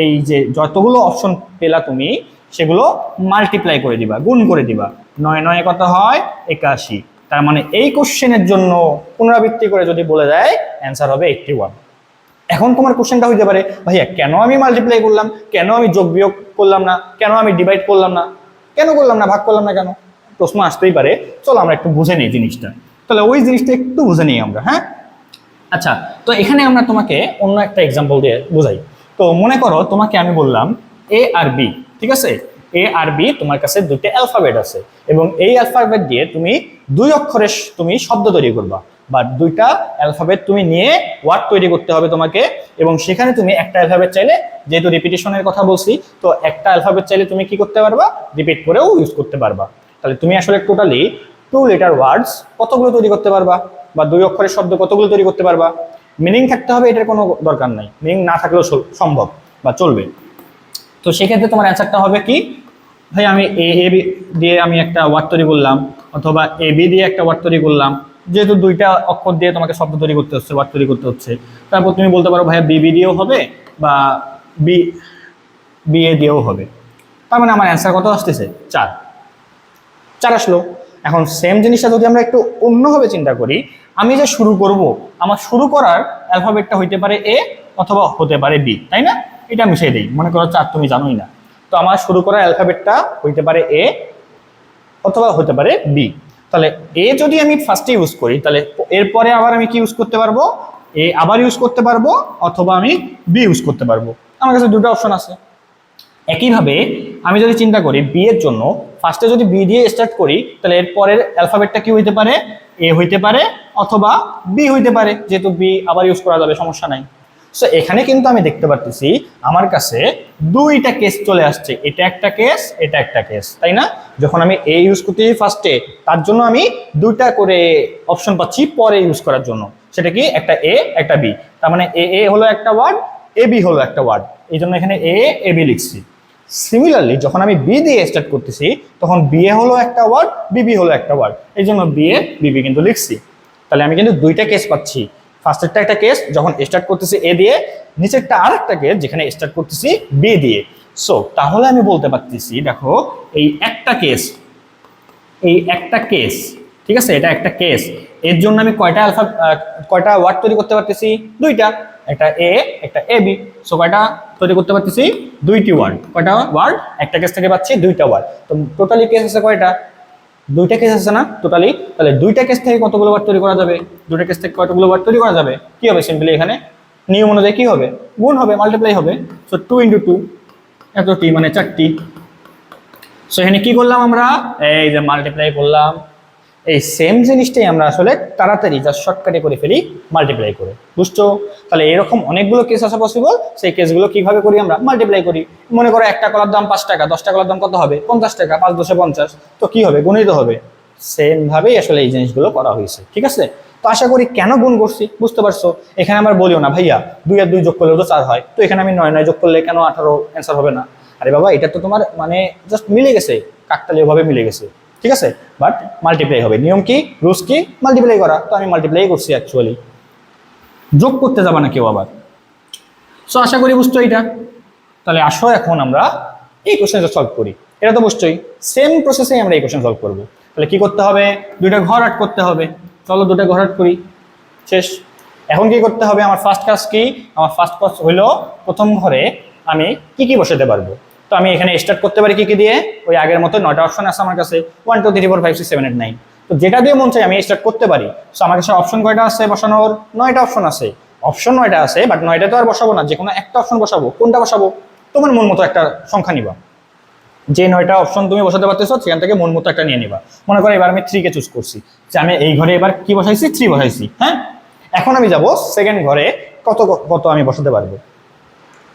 এই যে যতগুলো অপশন পেলা তুমি, সেগুলো মাল্টিপ্লাই করে দিবা, গুণ করে দিবা। 9 9 কত হয়? 81। তার মানে এই কোশ্চেনের জন্য পুনরাবৃত্তি করে যদি বলে দেয়, অ্যান্সার হবে 81। এখন তোমার কোশ্চেনটা হইতে পারে, ভাইয়া কেন আমি মাল্টিপ্লাই করলাম, কেন আমি যোগ বিয়োগ করলাম না, কেন আমি ডিভাইড করলাম না, ভাগ করলাম না কেন? প্রশ্ন আসতেই পারে। চলো আমরা একটু বুঝে নিই জিনিসটা। তাহলে ওই জিনিসটা একটু বুঝে নিই আমরা, হ্যাঁ? আচ্ছা, তো এখানে আমরা তোমাকে অন্য একটা এক্সাম্পল দিয়ে বোঝাই। তো মনে করো তোমাকে আমি বললাম এ আর বি, ঠিক আছে? এ আর বি, তোমার কাছে দুটো অ্যালফাবেট আছে, এবং এই অ্যালফাবেট দিয়ে তুমি 2 অক্ষরের তুমি শব্দ তৈরি করবা, বা 2টা অ্যালফাবেট তুমি নিয়ে ওয়ার্ড তৈরি করতে হবে তোমাকে। এবং সেখানে তুমি একটা অ্যালফাবেট চাইলে, যেহেতু রিপিটিশনের কথা বলছি, তো একটা অ্যালফাবেট চাইলে তুমি কি করতে পারবা? রিপিট করেও ইউজ করতে পারবা। তাহলে তুমি আসলে টোটালি 2 লেটার ওয়ার্ডস কতগুলো তৈরি করতে পারবা, বা 2 অক্ষরের শব্দ কতগুলো তৈরি করতে পারবা? মিনিং থাকতে হবে এটার কোনো দরকার নাই, মিনিং না থাকলেও সম্ভব বা চলবে। তো সেক্ষেত্রে তোমার অ্যান্সারটা হবে কি, ভাই আমি এ বি দিয়ে আমি একটা ওয়ার্ড তৈরি করলাম, অথবা এ বি দিয়ে একটা ওয়ার্ড তৈরি করলাম। যেহেতু 2টা অক্ষর দিয়ে তোমাকে শব্দ তৈরি করতে হচ্ছে, ওয়ার্ড তৈরি করতে হচ্ছে, তারপর তুমি বলতে পারো ভাইয়া বি দিয়েও হবে, বা বি এ দিয়েও হবে। তার মানে আমার অ্যান্সার কত আসতেছে? 4 আসলো। এখন সেম জিনিসটা যদি আমরা একটু অন্যভাবে চিন্তা করি, আমি যে শুরু করব, আমার শুরু করার অ্যালফাবেটটা হইতে পারে এ, অথবা হতে পারে বি, তাই না? এটা মিশিয়ে দিই, মনে করো 4 তুমি জানোই না, তো আমার শুরু করার অ্যালফাবেটটা হইতে পারে এ, অথবা হতে পারে বি। তাহলে এ যদি আমি ফার্স্টে ইউজ করি, তাহলে এরপরে আবার আমি কি ইউজ করতে পারবো? এ আবার ইউজ করতে পারবো, অথবা আমি বি ইউজ করতে পারবো। আমার কাছে 2টা অপশন আছে। একইভাবে আমি যদি চিন্তা করি বি এর জন্য, ফার্স্টে যদি বি দিয়ে স্টার্ট করি, তাহলে এর পরের অ্যালফাবেটটা কি হইতে পারে? এ হইতে পারে, অথবা বি হইতে পারে, যেহেতু বি আবার ইউজ করা যাবে, সমস্যা নাই। সো এখানে কিন্তু আমি দেখতে পারতেছি আমার কাছে 2টা কেস চলে আসছে, এটা একটা কেস, এটা একটা কেস, তাই না? যখন আমি এ ইউজ করতেছি ফার্স্টে, তার জন্য আমি 2টা করে অপশন পাচ্ছি পরে ইউজ করার জন্য। সেটা কি? একটা এ, একটা বি। তার মানে এ হলো একটা ওয়ার্ড, এ বি হলো একটা ওয়ার্ড, এই জন্য এখানে এ বি লিখছি। সিমিলারলি যখন আমি বি দিয়ে স্টার্ট করতেছি, তখন বি এ হলো একটা ওয়ার্ড, বিবি হলো একটা ওয়ার্ড, এই জন্য বি এ বিবি কিন্তু লিখছি। তাহলে আমি কিন্তু 2টা কেস পাচ্ছি। ফার্স্টেরটা একটা কেস যখন স্টার্ট করতেছি এ দিয়ে, নিচেরটা আরেকটা কেস যেখানে স্টার্ট করতেছি বি দিয়ে। সো তাহলে আমি বলতে পারতেছি, দেখো এই একটা কেস, ঠিক আছে, এটা একটা কেস, এর জন্য আমি কয়টা ওয়ার্ড তৈরি করতে পারতেছি? দুইটা, একটা এ একটা এ বি। সো কয়টা তৈরি করতে পারতেছি? দুইটি ওয়ার্ড। কয়টা ওয়ার্ড? একটা কেস থেকে পাচ্ছি দুইটা ওয়ার্ড। তো টোটালি কেস আছে কয়টা? দুইটা কেস আছে না টোটালি? তাহলে দুইটা কেস থেকে কতগুলো ওয়ার্ড তৈরি করা যাবে? দুইটা কেস থেকে কতগুলো ওয়ার্ড তৈরি করা যাবে? কি হবে সিম্পলি এখানে নিয়ম অনুযায়ী কি হবে? গুণ হবে, মাল্টিপ্লাই হবে। সো 2 × 2 এতটি মানে 4টি। সো এখানে কি করলাম আমরা? এই যে মাল্টিপ্লাই করলাম। এই সেম জিনিসটাই আমরা আসলে তাড়াতাড়ি জাস্ট শর্টকাটে করে ফেলি মাল্টিপ্লাই করে। বুঝছো? তাহলে এরকম অনেকগুলো কেস আছে পসিবল। সেই কেসগুলো কিভাবে করি আমরা? মাল্টিপ্লাই করি। মনে করো একটা কলার দাম 5 টাকা, 10টা কলার দাম কত হবে? 50 টাকা। 5 × 10 = 50। তো কি হবে? গুণিত হবে। সেম ভাবেই আসলে এই জিনিসগুলো করা হয়েছে। ঠিক আছে? তো আশা করি কেন গুণ করছি বুঝতে পারছো। এখানে আমার বলিও না ভাইয়া 2 আর 2 যোগ করলেও তো 4 হয়, তো এখানে আমি 9 যোগ করলে কেন 18 অ্যান্সার হবে না? আরে বাবা, এটা তো তোমার মানে জাস্ট মিলে গেছে, কাকতালীয় ভাবে মিলে গেছে। ঠিক আছে? বাট মাল্টিপ্লাই হবে। নিয়ম কি? রুলস কি? মাল্টিপ্লাই করা। তো আমি মাল্টিপ্লাই করছি অ্যাকচুয়ালি, যোগ করতে যাবা না কেউ আবার। সো আশা করি বুঝছো এটা। তাহলে আসো এখন আমরা এই কোশ্চেনটা সলভ করি। এটা তো বুঝছোই, সেম প্রসেসেই আমরা এই কোশ্চেন সলভ করবো। তাহলে কি করতে হবে? দুইটা ঘর আট করতে হবে। চলো দুটো ঘর আট করি। শেষ। এখন কি করতে হবে? আমার ফার্স্ট কাজ কি? আমার ফার্স্ট কাজ হলো প্রথম ঘরে আমি কি বসাতে পারবো। তো আমি এখানে স্টার্ট করতে পারি কি দিয়ে? ওই আগের মতো 9টা অপশন আছে আমার কাছে, 1 2 3 4 5 6 7 8 9। তো যেটা দিয়ে মন চাই আমি স্টার্ট করতে পারি। সো আমার কাছে অপশন কয়টা আছে বসানোর? 9টা অপশন আছে। অপশন 9টা আছে, বাট 9টা তো আর বসাবো না, যে কোনো একটা অপশন বসাবো। কোনটা বসাবো? তোমার মন মতো একটা সংখ্যা নিবা। যে 9টা অপশন তুমি বসাতে পারতেছো সেখান থেকে মন মতো একটা নিয়ে নিবা। মনে করো এবার আমি 3 কে চুজ করছি, যে আমি এই ঘরে এবার কি বসাইছি? 3 বসাইছি। হ্যাঁ, এখন আমি যাব সেকেন্ড ঘরে, কত কত আমি বসাতে পারবো।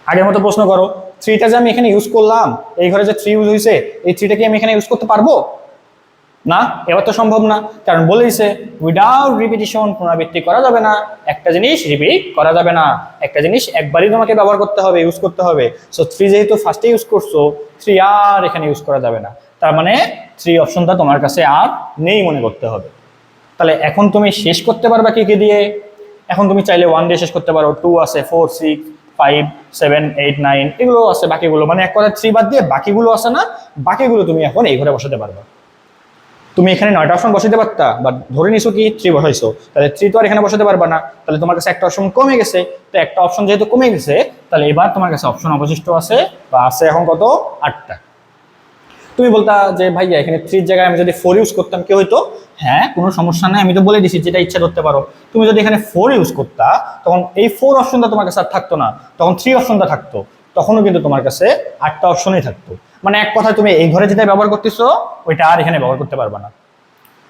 আগের মতো প্রশ্ন করো, 3টা যে আমি এখানে ইউজ করলাম, এই ঘরে যে 3 ইউজ হয়েছে, এই 3টা কি আমি এখানে ইউজ করতে পারবো? না, এবার তো সম্ভব না, কারণ বলে দিছে উইদাউট রিপিটিশন, পুনরাবৃত্তি করা যাবে না। একটা জিনিস রিপিট করা যাবে না, একটা জিনিস একবারই তোমাকে ব্যবহার করতে হবে, ইউজ করতে হবে। সো 3 যেহেতু ফার্স্টে ইউজ করছো, 3 আর এখানে ইউজ করা যাবে না। তার মানে 3 অপশনটা তোমার কাছে আর নেই মনে করতে হবে। তাহলে এখন তুমি শেষ করতে পারবা কি দিয়ে? এখন তুমি চাইলে 1 দিয়ে শেষ করতে পারো, 2 আছে, 4 6 5 7 8 9 এগুলো আছে, বাকিগুলো মানে এক কথা 3 বাদ দিয়ে বাকিগুলো আছে না, বাকিগুলো তুমি এখন এই ঘরে বসাতে পারবা। তুমি এখানে 9টা অপশন বসাতে পারতা, বাট ধরে নিছো কি 3 বসাইছো, তাহলে 3 তো আর এখানে বসাতে পারবা না। তাহলে তোমার কাছে একটা অপশন কমে গেছে। তো একটা অপশন যেহেতু কমে গেছে, তাহলে এবার তোমার কাছে অপশন অবশিষ্ট আছে বা আছে এখন কত? 8টা। তুমি বলতা যে ভাইয়া এখানে 3 জায়গায় আমি যদি 4 ইউজ করতাম কি হইতো? হ্যাঁ, কোনো সমস্যা নাই, আমি তো বলে দিছি যেটা ইচ্ছা করতে পারো। তুমি যদি এখানে 4 ইউজ করতা, তখন এই 4 অপশনটা তোমার কাছে আর থাকতো না, তখন 3 অপশনটা থাকতো। তখনও কিন্তু তোমার কাছে 8টা অপশনই থাকতো। মানে এক কথায় তুমি এই ঘরে যেটা ব্যবহার করতেছো ওইটা আর এখানে ব্যবহার করতে পারবা না।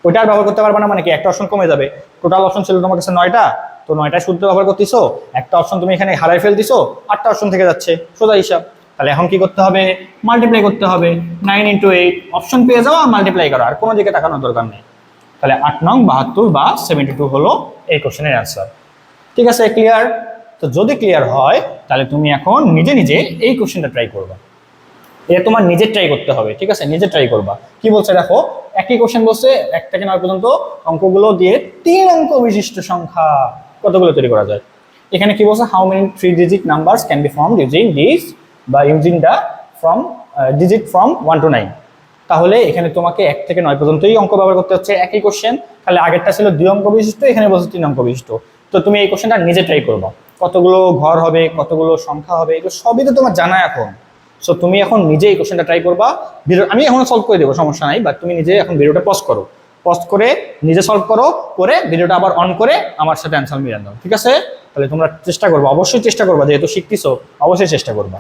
ওইটা আর ব্যবহার করতে পারবা না মানে কি? একটা অপশন কমে যাবে। টোটাল অপশন ছিল তোমার কাছে 9টা, তো 9টা শুদ্ধ ব্যবহার করতেছো, একটা অপশন তুমি এখানে হারাই ফেলতেছো, 8টা অপশন থেকে যাচ্ছে, সোজা হিসাব। তাহলে এখন কি করতে হবে? মাল্টিপ্লাই করতে হবে। 9 × 8 অপশন পেয়ে যাওয়া, মাল্টিপ্লাই করা, আর কোনো দিকে তাকানোর দরকার নেই। তাহলে 8 নং 72 বা 72 হলো এই কোশ্চেনের অ্যান্সার। ঠিক আছে, ক্লিয়ার? তো যদি ক্লিয়ার হয় তাহলে তুমি এখন নিজে নিজে এই কোশ্চেনটা ট্রাই করবা। এটা তোমার নিজে ট্রাই করতে হবে। ঠিক আছে, নিজে ট্রাই করবা। কি বলছে দেখো, একই কোশ্চেন বলছে 1 থেকে 9 পর্যন্ত অঙ্কগুলো দিয়ে 3 অঙ্ক বিশিষ্ট সংখ্যা কতগুলো তৈরি করা যায়। এখানে কি বলছে? How many 3 digit numbers can be formed using this বা using the from digit from 1 to 9। তাহলে এখানে তোমাকে 1 থেকে 9 পর্যন্তই অঙ্ক ব্যবহার করতে হচ্ছে, একই কোশ্চেন। তাহলে আগেরটা ছিল 2 অঙ্ক বিশিষ্ট, এখানে বলছে 3 অঙ্ক বিশিষ্ট। তো তুমি এই কোশ্চেনটা নিজে ট্রাই করবা, কতগুলো ঘর হবে, কতগুলো সংখ্যা হবে, এগুলো সবই তো তোমার জানা এখন। সো তুমি এখন নিজে এই কোশ্চেনটা ট্রাই করবা। ভিডিও আমি এখন সলভ করে দেবো, সমস্যা নাই, বাট তুমি নিজে এখন ভিডিওটা পজ করো, পজ করে নিজে সলভ করো, করে ভিডিওটা আবার অন করে আমার সাথে অ্যান্সার মিলান দাও। ঠিক আছে? তাহলে তোমরা চেষ্টা করবো, অবশ্যই চেষ্টা করবা, যেহেতু শিখতেছো অবশ্যই চেষ্টা করবা।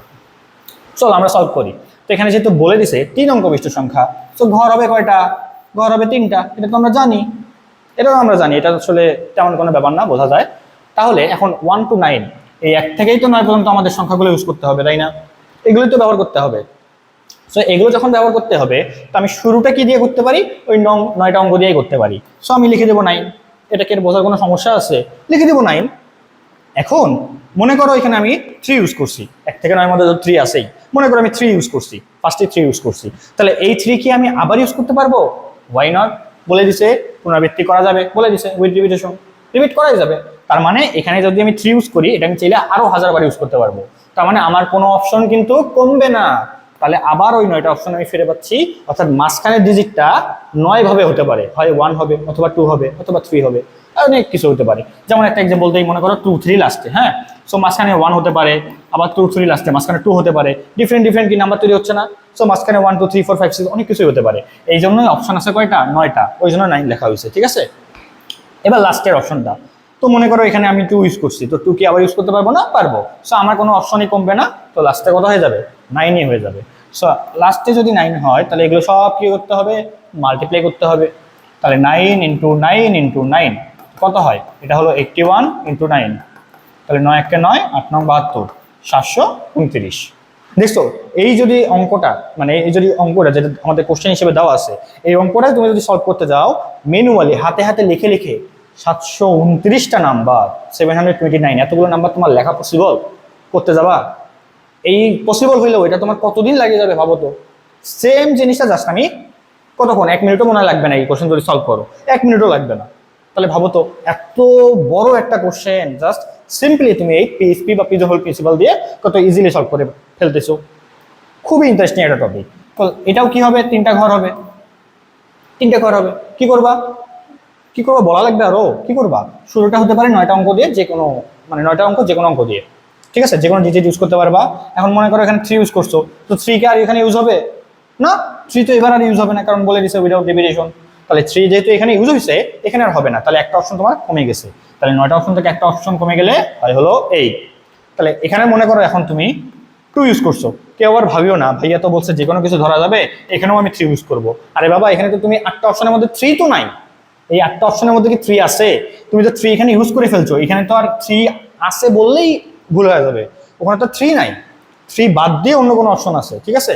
চলো আমরা সলভ করি। তো এখানে যেহেতু বলে দিছে 3 অঙ্ক বিশিষ্ট সংখ্যা, তো ঘর হবে কয়টা? ঘর হবে 3টা। এটা তো আমরা জানি, এটাও আমরা জানি, এটা আসলে তেমন কোনো ব্যাপার না, বোঝা যায়। তাহলে এখন 1 to 9, এই 1 থেকেই তো 9 পর্যন্ত আমাদের সংখ্যাগুলো ইউজ করতে হবে, তাই না? এগুলোই তো ব্যবহার করতে হবে। সো এগুলো যখন ব্যবহার করতে হবে, তো আমি শুরুটা কি দিয়ে করতে পারি? ওই 9টা অঙ্ক দিয়েই করতে পারি। সো আমি লিখে দেবো 9। এটা কি বোঝার কোনো সমস্যা আছে? লিখে দেবো 9। এখন মনে করো এখানে আমি 3 ইউজ করছি, 1 থেকে 9 মধ্যে তো 3 আছেই। মনে করো আমি 3 ইউজ করছি, ফার্স্টে 3 ইউজ করছি, তাহলে এই 3 কি আমি আবার ইউজ করতে পারবো? Why not? বলে দিছে পুনরাবৃত্তি করা যাবে, বলে দিছে উইথ রিপিটেশন, রিপিট করাই যাবে। তার মানে এখানে যদি আমি 3 ইউজ করি, এটা আমি চাইলে আরো 1000 বার ইউজ করতে পারবো। তার মানে আমার কোনো অপশন কিন্তু কমবে না, তাহলে আবার ওই 9টা অপশন আমি ফিরে পাচ্ছি, অর্থাৎ মাঝখানের ডিজিটটা 9 ভাবে হতে পারে, হয় 1 হবে অথবা 2 হবে অথবা 3 হবে, আর অনেক কিছু হতে পারে। যেমন একটা এক্সাম্পল বলতেই মনে করো 2 3 লাস্টে, হ্যাঁ, সো মাঝখানে 1 হতে পারে, আবার 2 3 লাস্টে মাঝখানে 2 হতে পারে, ডিফারেন্ট ডিফারেন্ট কি নাম্বার তৈরি হচ্ছে না, সো মাঝখানে 1 2 3 4 5 6 অনেক কিছুই হতে পারে। এই জন্যই অপশন আছে কয়টা, 9টা, ওই জন্য 9 লেখা হয়েছে, ঠিক আছে। এবার লাস্টের অপশনটা, তো মনে করো এখানে আমি 2 ইউজ করছি, তো 2 কি আবার ইউজ করতে পারবো না, পারবো, সো আমার কোনো অপশনই কমবে না, তো লাস্টে কত হয়ে যাবে, 9ই হয়ে যাবে। সো লাস্টে যদি 9 হয় তাহলে এগুলো সব কি করতে হবে, মাল্টিপ্লাই করতে হবে। তাহলে 9 ইন্টু 9 ইন্টু 9 কত হয়, এটা হলো 81 ইন্টু 9, তাহলে 9 1 9 8 9 72 729। দেখছো, এই যদি অঙ্কটা, মানে এই যদি অঙ্কটা যেটা আমাদের কোশ্চেন হিসেবে দেওয়া আছে, এই অঙ্কটা তুমি যদি সলভ করতে যাও ম্যানুয়ালি হাতে হাতে লিখে লিখে 729টা নাম্বার, 729, এতগুলো নাম্বার তোমার লেখা পসিবল করতে যাবা? এই পসিবল হইলেও এটা তোমার কতদিন লাগে যাবে ভাবো তো। সেম জিনিসটা জাস্ট আমি কতক্ষণ, 1 মিনিটও মনে লাগবে না এই কোশ্চেন যদি সলভ করো, 1 মিনিটও লাগবে না। তাহলে ভাবো তো, এত বড় একটা কোশ্চেন জাস্ট সিম্পলি তুমি এই পিএইচপি বা পিজন হোল প্রিন্সিপাল দিয়ে কত ইজিলি সলভ করে ফেলতেছো। খুবই ইন্টারেস্টিং একটা টপিক। তো এটাও কি হবে, 3টা ঘর হবে, 3টে ঘর হবে। কি করবা, কি করবা বলা লাগবে আরো, কি করবা? শুরুটা হতে পারে 9টা অঙ্ক দিয়ে, যে কোনো, মানে 9টা অঙ্ক যে কোনো অঙ্ক দিয়ে, ঠিক আছে, যে কোনো ডিজিট ইউজ করতে পারবা। এখন মনে করো এখানে 3 ইউজ করছো, তো 3 কে আর এখানে ইউজ হবে না, 3 তো এবার আর ইউজ হবে না, কারণ বলে দিছে উইদাউট রিপিটেশন। তাহলে 3 যেহেতু এখানে ইউজ হয়েছে, এখানে আর হবে না, তাহলে একটা অপশন তোমার কমে গেছে। তাহলে 9টা অপশন থেকে একটা অপশন কমে গেলে হয় হলো 8। তাহলে এখানে মনে করো এখন তুমি 2 ইউজ করছো, কেউ আবার ভাবিও না ভাইয়া তো বলছে যে কোনো কিছু ধরা যাবে, এখানেও আমি 3 ইউজ করবো। আরে বাবা, এখানে তো তুমি 8টা অপশনের মধ্যে 3 তো নাই, এই 8টা অপশনের মধ্যে কি 3 আছে? তুমি তো 3 এখানে ইউজ করে ফেলছো, এখানে তো আর 3 আছে বললেই ভুল হয়ে যাবে, ওখানে তো 3 নাই, 3 বাদ দিয়ে অন্য কোনো অপশন আছে, ঠিক আছে।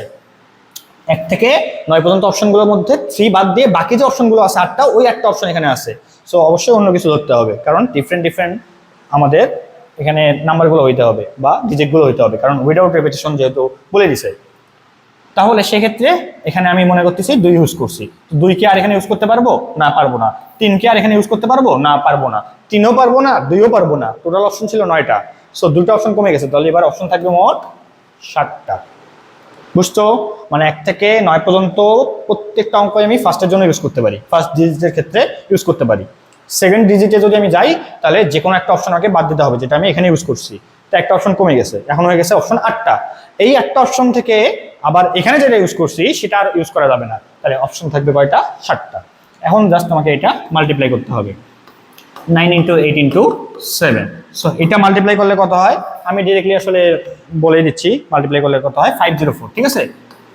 1 থেকে 9 পর্যন্ত অপশনগুলোর মধ্যে 3 বাদ দিয়ে বাকি যে অপশনগুলো আছে 8টা, ওই একটা অপশন এখানে আছে। সো অবশ্যই অন্য কিছু ধরতে হবে, কারণ ডিফারেন্ট ডিফারেন্ট আমাদের এখানে নাম্বারগুলো হইতে হবে বা ডিজিটগুলো হইতে হবে, কারণ উইদাউট রিপিটেশন যেহেতু বলে দিছে। তাহলে সেক্ষেত্রে এখানে আমি মনে করতেছি 2 ইউজ করছি, তো 2 কে আর এখানে ইউজ করতে পারবো না, পারবো না। 3 কে আর এখানে ইউজ করতে পারবো না, পারবো না। 3ও পারবো না, 2ও পারবো না, টোটাল অপশন ছিল 9টা, সো 2টা অপশন কমে গেছে, তাহলে এবার অপশন থাকবে মোট 7টা। বুঝছো, মানে 1 থেকে 9 পর্যন্ত প্রত্যেকটা অঙ্ক আমি ফার্স্টের জন্য ইউজ করতে পারি, ফার্স্ট ডিজিটের ক্ষেত্রে ইউজ করতে পারি। সেকেন্ড ডিজিটে যদি আমি যাই তাহলে যে কোনো একটা অপশন আমাকে বাদ দিতে হবে, যেটা আমি এখানে ইউজ করছি, তো একটা অপশন কমে গেছে, এখন হয়ে গেছে অপশন 8টা। এই 8টা অপশন থেকে আবার এখানে যেটা ইউজ করছি সেটা আর ইউজ করা যাবে না, তাহলে অপশন থাকবে কয়টা, 7টা। এখন জাস্ট তোমাকে এটা মাল্টিপ্লাই করতে হবে, 9 ইন্টু 8 ইন্টু 7। সো এটা মাল্টিপ্লাই করলে কত হয়, আমি ডিরেক্টলি আসলে বলে দিচ্ছি, মাল্টিপ্লাই করলে কত হয় 504, ঠিক আছে,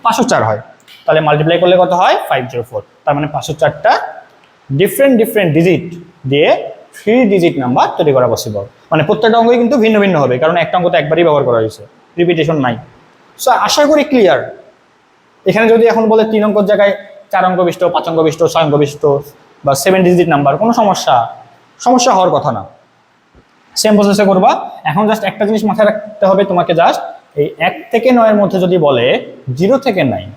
504 হয়। তাহলে মাল্টিপ্লাই করলে কত হয় 504, তার মানে 504টা ডিফারেন্ট ডিফারেন্ট ডিজিট দিয়ে 3 ডিজিট নাম্বার তৈরি করা পসিবল। মানে প্রত্যেকটা অঙ্কই কিন্তু ভিন্ন ভিন্ন হবে, কারণ একটা অঙ্ক তো একবারই ব্যবহার করা হয়েছে, রিপিটেশন নাই। সো আশা করি ক্লিয়ার। এখানে যদি এখন বলে 3 অঙ্কের জায়গায় 4 অঙ্ক বিশিষ্ট, 5 অঙ্ক বিশিষ্ট, 6 অঙ্ক বিশিষ্ট বা 7 ডিজিট নাম্বার, কোনো সমস্যা হওয়ার কথা না। সেম প্রসেসে করবা। এখন জাস্ট একটা জিনিস মাথায় রাখতে হবে তোমাকে, জাস্ট এই 1 থেকে 9 এর মধ্যে যদি বলে 0 থেকে 9,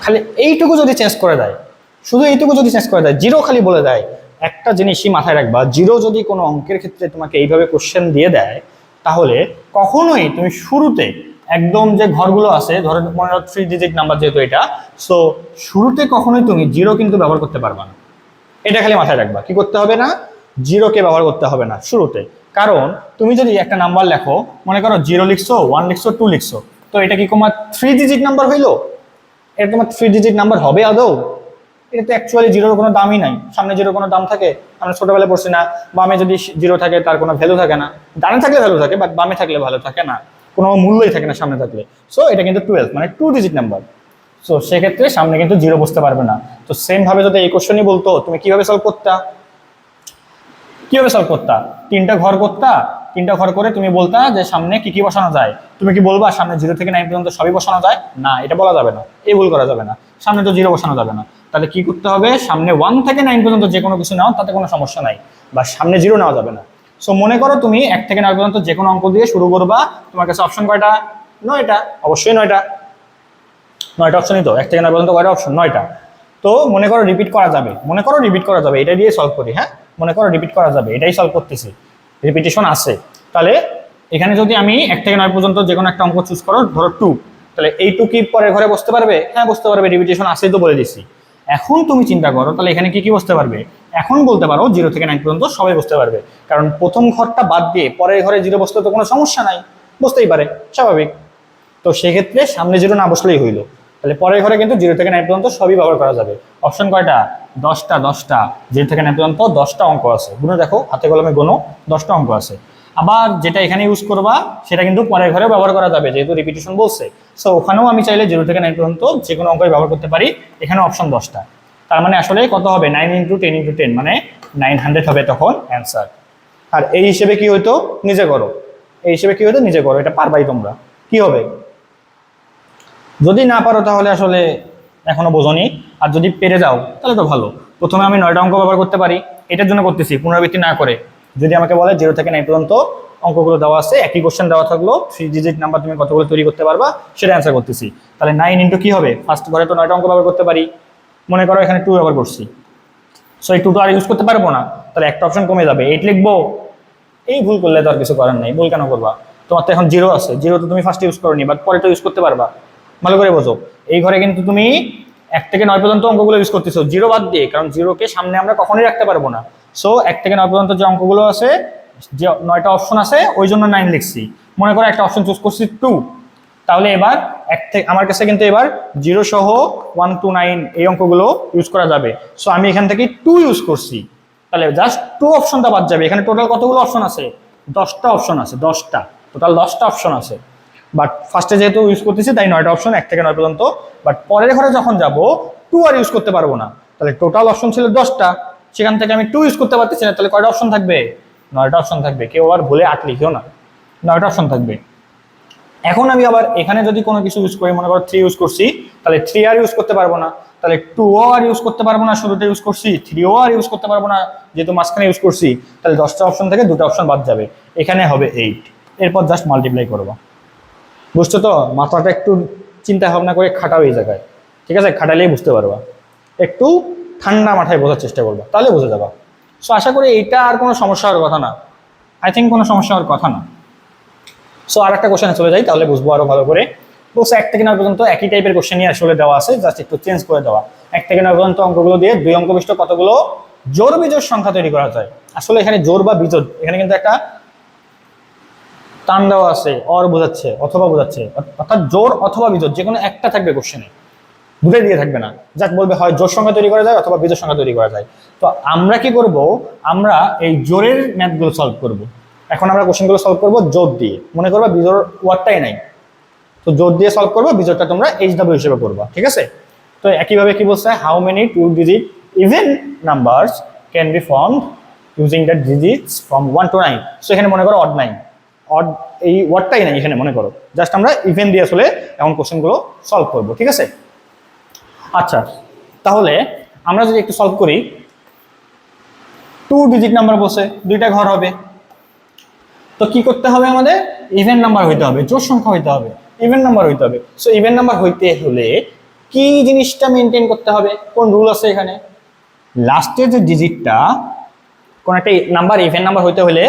খালি এইটুকু যদি চেঞ্জ করে দেয়, শুধু এইটুকু যদি চেঞ্জ করে দেয়, 0 খালি বলে দেয়, একটা জিনিসই মাথায় রাখবা, 0 যদি কোনো অঙ্কের ক্ষেত্রে তোমাকে এইভাবে কোশ্চেন দিয়ে দেয়, তাহলে কখনোই তুমি শুরুতে একদম যে ঘরগুলো আছে, ধরো মনে হয় 3 ডিজিট নাম্বার যেহেতু এটা, সো শুরুতে কখনোই তুমি 0 কিন্তু ব্যবহার করতে পারবা না। এটা খালি মাথায় রাখবা, কি করতে হবে না, 0 কে ব্যবহার করতে হবে না শুরুতে। কারণ তুমি যদি একটা নাম্বার লেখো, মনে করো 0 লিখছো, 1 লিখছো, 2 লিখছো, তো এটা কি তোমার 3 ডিজিট নাম্বার হইলো? এটা তোমার 3 ডিজিট নাম্বার হবে আদৌ? এটা তো অ্যাকচুয়ালি 0-র কোনো দামই নাই। সামনে 0 কোনো দাম থাকে? আমরা ছোটবেলায় পড়ছি না, বামে যদি 0 থাকে তার কোনো ভ্যালু থাকে না, ডানে থাকলে ভ্যালু থাকে, বাট বামে থাকলে ভালো থাকে না, কোনো মূল্যই থাকে না সামনে থাকলে। সো এটা কিন্তু 12, মানে 2 ডিজিট নাম্বার। সো সেক্ষেত্রে সামনে কিন্তু 0 বসতে পারবে না। তো সেম ভাবে যদি এই কোশ্চেনই বলতো, তুমি কিভাবে সলভ করতা? কিভাবে সলভ করতা? 3টা ঘর করতা, 3টা ঘর করে তুমি বলতা যে সামনে কি কি বসানো যায়। তুমি কি বলবা সামনে 0 থেকে 9 পর্যন্ত সবই বসানো যায়? না, এটা বলা যাবে না, এই ভুল করা যাবে না। সামনে তো 0 বসানো যাবে না, তাহলে কি করতে হবে, সামনে 1 থেকে 9 পর্যন্ত যে কোনো কিছু নাও, তাতে কোনো সমস্যা নাই, বা সামনে 0 নেওয়া যাবে না। সো মনে করো তুমি 1 থেকে 9 পর্যন্ত যে কোনো অঙ্ক দিয়ে শুরু করবা, তোমার কাছে অপশন কয়টা? 9টা, অবশ্যই 9টা। 9টা অপশনই তো, 1 থেকে 9 পর্যন্ত কয়টা অপশন? 9টা। তো মনে করো রিপিট করা যাবে, মনে করো রিপিট করা যাবে, এটা দিয়ে সলভ করি, হ্যাঁ, মনে করো রিপিট করা যাবে, এটাই সলভ করতেছি, রিপিটেশন আছে। তাহলে এখানে যদি আমি 1 থেকে 9 পর্যন্ত যে কোনো একটা অঙ্ক চুজ করো, ধরো 2, তাহলে এই 2 কি পরের ঘরে বসতে পারবে? হ্যাঁ বসতে পারবে, রিপিটেশন আছেই তো বলে দিচ্ছি। এখন তুমি চিন্তা করো তাহলে এখানে কি কি বসতে পারবে। এখন বলতে পারো 0 থেকে 9 পর্যন্ত সবাই বসতে পারবে, কারণ প্রথম ঘরটা বাদ দিয়ে পরের ঘরে 0 বসতে তো কোনো সমস্যা নাই, বসতেই পারে, স্বাভাবিক। তো সেক্ষেত্রে সামনে 0 না বসলেই হইলো। তাহলে পরের ঘরে কিন্তু 0 থেকে 9 পর্যন্ত সবই ব্যবহার করা যাবে। অপশন কয়টা? 10টা। 0 থেকে 9 পর্যন্ত 10টা অঙ্ক আছে, গুনো দেখো, হাতে কলমে গোনো, 10টা অঙ্ক আছে। আবার যেটা এখানে ইউজ করবা সেটা কিন্তু পরের ঘরে ব্যবহার করা যাবে, যেহেতু রিপিটেশন বলছে। সো ওখানেও আমি চাইলে 0 থেকে 9 পর্যন্ত যে কোনো অঙ্কই ব্যবহার করতে পারি। এখানে অপশন 10টা, তার মানে আসলে কত হবে? 9 × 10 × 10 মানে 900 হবে তখন অ্যান্সার। আর এই হিসেবে কি হইতো? নিজে করো। এই হিসেবে কি হইতো? নিজে করো, এটা পারবাই তোমরা। কি হবে? যদি না পারো তাহলে আসলে এখনো বোঝনি, আর যদি পেরে যাও তাহলে তো ভালো। প্রথমে আমি 9টা অঙ্ক ব্যবহার করতে পারি, এটার জন্য করতেছি পুনরাবৃত্তি না করে। যদি আমাকে বলে 0 থেকে 9 পর্যন্ত অঙ্কগুলো দেওয়া আছে, একই কোশ্চেন দেওয়া থাকলো, 3 ডিজিট নাম্বার তুমি কতগুলো তৈরি করতে পারবা সেটা অ্যান্সার করতেছি। তাহলে 9 × কি হবে? ফার্স্ট ঘরে তো 9টা অঙ্ক ব্যবহার করতে পারি, মনে করো এখানে 2 ব্যবহার করছি, সো এই 2 তো আর ইউজ করতে পারবো না, তাহলে একটা অপশন কমে যাবে, 8 লিখবো। এই ভুল করলে তো আর কিছু করার নেই, ভুল কেন করবা? তোমার তো এখন 0 আছে, 0 তো তুমি ফার্স্ট ইউজ করোনি, বাট পরে তো ইউজ করতে পারবা। ভালো করে বোঝো, এই ঘরে কিন্তু তুমি 1 থেকে 9 পর্যন্ত অঙ্কগুলো ইউজ করতেছো 0 বাদ দিয়ে, কারণ 0কে সামনে আমরা কখনোই রাখতে পারবো না। সো 1 থেকে 9 পর্যন্ত যে অঙ্কগুলো আছে, যে 9টা অপশন আছে, ওই জন্য 9 লিখছি। মনে করো একটা অপশন চুজ করছি 2, তাহলে এবার আমার কাছে কিন্তু এবার 0 সহ 1 to 9 এই অঙ্কগুলো ইউজ করা যাবে। সো আমি এখান থেকে 2 ইউজ করছি, তাহলে জাস্ট 2 অপশনটা বাদ যাবে। এখানে টোটাল কতগুলো অপশন আছে? 10টা অপশন আছে, 10টা, টোটাল 10টা অপশন আছে। বাট ফার্স্টে যেহেতু ইউজ করতেছি তাই 9টা অপশন 1 থেকে 9 পর্যন্ত। বাট পরের ঘরে যখন যাব 2 আর ইউজ করতে পারবো না, তাহলে টোটাল অপশন ছিল 10টা, সেখান থেকে আমি 2 ইউজ করতে পারতেছি না, তাহলে কয়টা অপশন থাকবে? 9টা অপশন থাকবে। কেউ আর ভুলে 8 লিখিও না, 9টা অপশন থাকবে। এখন আমি আবার এখানে যদি কোনো কিছু ইউজ করি, মনে করো 3 ইউজ করছি, তাহলে 3 আর ইউজ করতে পারবো না, তাহলে 2ও আর ইউজ করতে পারবো না, শুরুতে ইউজ করছি, 3ও আর ইউজ করতে পারবো না যেহেতু মাঝখানে ইউজ করছি, তাহলে 10টা অপশন থেকে 2টা অপশন বাদ যাবে, এখানে হবে 8। এরপর জাস্ট মাল্টিপ্লাই করবো। বুঝছো তো? মাথাটা একটু চিন্তা ভাবনা করে খাটাও এই জায়গায়, ঠিক আছে? খাটালেই বুঝতে পারবা, একটু ঠান্ডা মাথায় বোঝার চেষ্টা করবা, তাহলে বুঝে যাবা। সো আশা করি এইটা আর কোনো সমস্যা হওয়ার কথা না, আই থিঙ্ক কোনো সমস্যা হওয়ার কথা না। সো আর একটা কোশ্চেনে চলে যাই, তাহলে বুঝবো আরো ভালো করে। বলছে 1 থেকে 9 পর্যন্ত একই টাইপের কোশ্চেনই আসলে দেওয়া আছে, জাস্ট একটু চেঞ্জ করে দেওয়া। 1 থেকে 9 পর্যন্ত অঙ্কগুলো দিয়ে 2 অঙ্ক বিশিষ্ট কতগুলো জোড় বিজোড় সংখ্যা তৈরি করা যায়। আসলে এখানে জোড় বা বিজোড়, এখানে কিন্তু একটা টান দেওয়া আছে, অর বোঝাচ্ছে, অথবা বোঝাচ্ছে, অর্থাৎ জোড় অথবা বিজোড় যে কোনো একটা থাকবে কোশ্চেনে, দুটোই দিয়ে থাকবে না। যাক বলবে হয় জোড় সংখ্যা তৈরি করা যায় অথবা বিজোড় সংখ্যা তৈরি করা যায়। তো আমরা কি করব? আমরা এই জোড়ের ম্যাথগুলো সলভ করব। এখন আমরা কোশ্চেনগুলো সলভ করব জোড় দিয়ে। মনে করবা বিজোড় ওয়ার্ডটাই নাই, তো জোড় দিয়ে সলভ করবো, বিজোড়টা তোমরা HW হিসেবে করবা, ঠিক আছে? তো একইভাবে কি বলছে? How many 2 digit even numbers can be formed using the digits from 1 to 9। So এখানে মনে করো অড নাই, অড এই ওয়ার্ডটাই নাই এখানে, মনে করো জাস্ট আমরা ইভেন দিয়ে আসলে এমন কোশ্চেনগুলো সলভ করবো, ঠিক আছে? আচ্ছা, তাহলে আমরা যদি একটু সলভ করি, 2 ডিজিট নাম্বার বসে 2টা ঘর হবে, তো কি করতে হবে? আমাদের ইভেন নাম্বার হইতে হবে, জোড় সংখ্যা হইতে হবে, ইভেন নাম্বার হইতে হবে। সো ইভেন নাম্বার হইতে হলে কি জিনিসটা মেনটেন করতে হবে? কোন রুল আছে এখানে? লাস্টের যে ডিজিটটা, কোন একটা নাম্বার ইভেন নাম্বার হইতে হলে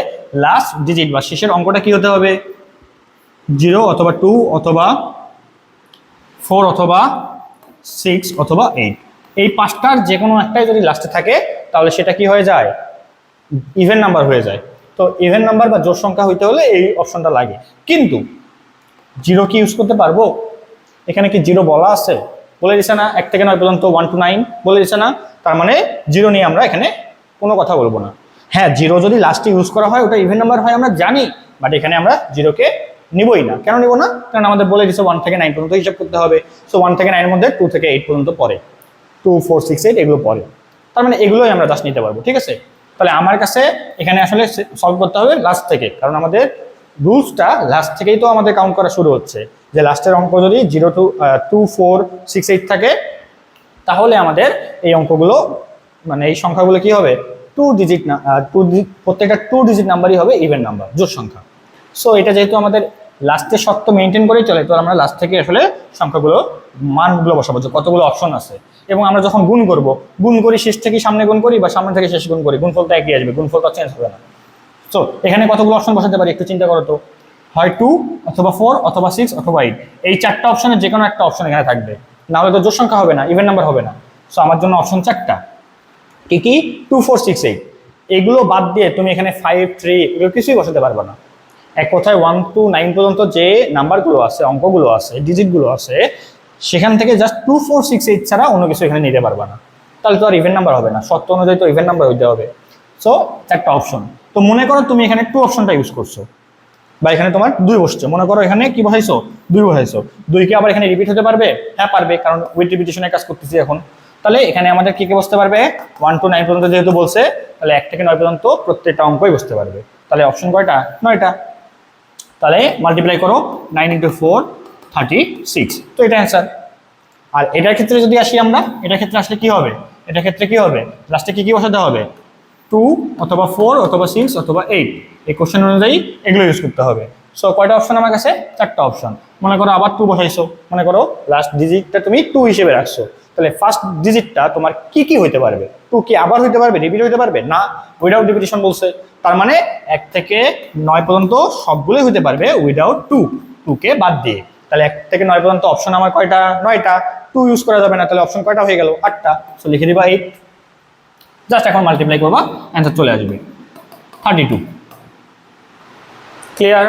লাস্ট ডিজিট বা শেষের অঙ্কটা কি হতে হবে? 0 অথবা 2 অথবা 4 অথবা 6 অথবা 8, এই 5টার যে কোনো একটাই যদি লাস্টে থাকে তাহলে সেটা কি হয়ে যায়? ইভেন নাম্বার হয়ে যায়। তো ইভেন নাম্বার বা জোড় সংখ্যা হইতে হলে এই অপশনটা লাগে। কিন্তু 0 কি ইউজ করতে পারবো? এখানে কি 0 বলা আছে? বলে দিচ্ছে না 1 থেকে 9 পর্যন্ত 1 to 9 বলে দিচ্ছে না, তার মানে 0 নিয়ে আমরা এখানে কোনো কথা বলবো না। হ্যাঁ, 0 যদি লাস্টে ইউজ করা হয় ওটা ইভেন নাম্বার হয় আমরা জানি, বাট এখানে আমরা 0কে নিবই না। কেন নিব না? কারণ আমাদের বলে দিচ্ছে 1 থেকে 9 পর্যন্ত হিসাব করতে হবে। সো 1 থেকে 9 এর মধ্যে 2 থেকে 8 পর্যন্ত পড়ে, 2 4 6 8 এগুলো পড়ে, তার মানে এগুলোই আমরা জাস্ট নিতে পারবো, ঠিক আছে? তাহলে আমার কাছে এখানে আসলে সলভ করতে হবে লাস্ট থেকে, কারণ আমাদের রুলসটা লাস্ট থেকেই তো আমাদের কাউন্ট করা শুরু হচ্ছে, যে লাস্টের অঙ্ক যদি 0 to 2 4 6 8 থাকে তাহলে আমাদের এই অঙ্কগুলো মানে এই সংখ্যাগুলো কি হবে? 2 ডিজিট না, প্রত্যেকটা 2 ডিজিট নাম্বারই হবে ইভেন নাম্বার, জোড় সংখ্যা। সো এটা যেহেতু আমাদের লাস্টের শর্ত মেনটেন করেই চলে, তো আমরা লাস্ট থেকে আসলে সংখ্যাগুলো মানগুলো বসাবো যে কতগুলো অপশন আছে। এবং আমরা যখন গুণ করব, গুণ করি শেষ থেকে সামনে গুণ করি বা সামনে থেকে শেষ গুণ করি, গুণফলটা একই আসবে, গুণফলটা চেঞ্জ হবে না। সো এখানে কতগুলো অপশন বসাতে পারি একটু চিন্তা করো তো। হয় 2 অথবা 4 অথবা 6 অথবা 8, এই চারটা অপশনের যে কোনো একটা অপশন এখানে থাকবে, না হলে তো জোড় সংখ্যা হবে না, ইভেন নাম্বার হবে না। সো আমার জন্য অপশন চারটা, কি কি? 2 4 6 8। এগুলো বাদ দিয়ে তুমি এখানে 5 3 এগুলো কিছুই বসাতে পারবে না। এক কথায় 1 to 9 পর্যন্ত যে নাম্বারগুলো আছে, অঙ্কগুলো আছে, ডিজিটগুলো আছে, সেখান থেকে জাস্ট 2 4 6 8 ছাড়া অন্য কিছু এখানে নিতে পারবে না। তাহলে তো আর ইভেন নাম্বার হবে না, শর্ত অনুযায়ী তো ইভেন নাম্বার হইতে হবে। সো চারটা অপশন। তো মনে করো তুমি এখানে 2 অপশনটা ইউজ করছো, বা এখানে তোমার 2 বসছে, মনে করো এখানে কি বসাইছো? 2 বসাইছো। 2 কি আবার এখানে রিপিট হতে পারবে? হ্যাঁ পারবে, কারণ উইথ রিপিটেশনের কাজ করতেছি এখন। তাহলে এখানে আমাদের কি কি বসতে পারবে? 1 to 9 পর্যন্ত যেহেতু বলছে, তাহলে 1 থেকে 9 পর্যন্ত প্রত্যেকটা অঙ্কই বসতে পারবে। তাহলে অপশন কয়টা? 9টা। তাহলে মাল্টিপ্লাই করো, 9 × 4 36। তো এটা অ্যান্সার। আর এটার ক্ষেত্রে যদি আসি আমরা, এটার ক্ষেত্রে আসলে কি হবে? এটার ক্ষেত্রে কি হবে? লাস্টে কি কি বসাতে হবে? 2 অথবা 4 অথবা 6 অথবা 8, এই কোশ্চেন অনুযায়ী এগুলো ইউজ করতে হবে। সো কয়টা অপশন আমার কাছে? চারটা অপশন। মনে করো আবার 2 বসাইছো, মনে করো লাস্ট ডিজিটটা তুমি 2 হিসেবে রাখছো, তাহলে ফার্স্ট ডিজিটটা তোমার কি কি হইতে পারবে? 2 কি আবার হইতে পারবে, রিপিট হইতে পারবে? না, উইদাউট রিপিটেশন বলছে। তার মানে 1 থেকে 9 পর্যন্ত সবগুলোই হইতে পারবে উইদাউট 2, 2 কে বাদ দিয়ে। তাহলে 1 থেকে 9 পর্যন্ত অপশন আমার কয়টা? 9টা। 2 ইউজ করা যাবে না, তাহলে অপশন কয়টা হয়ে গেল? 8টা। সো লিখে দিবা 8। জাস্ট এখন মাল্টিপ্লাই করবা, অ্যান্সার চলে আসবে 32। ক্লিয়ার?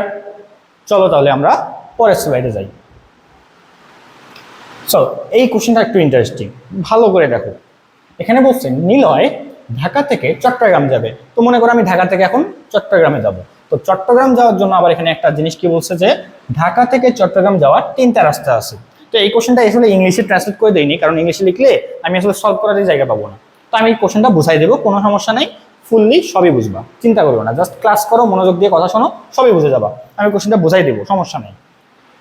চলো তাহলে আমরা পরের স্লাইডে যাই। সো এই কোশ্চেনটা একটু ইন্টারেস্টিং, ভালো করে দেখো। এখানে বলছে নিলয় ঢাকা থেকে চট্টগ্রাম যাবে। তো মনে করো আমি ঢাকা থেকে এখন চট্টগ্রামে যাব। তো চট্টগ্রাম যাওয়ার জন্য আবার এখানে একটা জিনিস কি বলছে, যে ঢাকা থেকে চট্টগ্রাম যাওয়ার 3টা রাস্তা আছে। তো এই কোশ্চেনটা আসলে ইংলিশে ট্রান্সলেট করে দেয়নি, কারণ ইংলিশে লিখলে আমি আসলে সলভ করার জায়গা পাবো না। তো আমি এই কোশ্চেনটা বুঝাই দেবো, কোনো সমস্যা নেই, ফুললি সবই বুঝবা, চিন্তা করবো না, জাস্ট ক্লাস করো, মনোযোগ দিয়ে কথা শোনো, সবই বুঝে যাবা। আমি কোশ্চেনটা বুঝাই দেবো, সমস্যা নেই।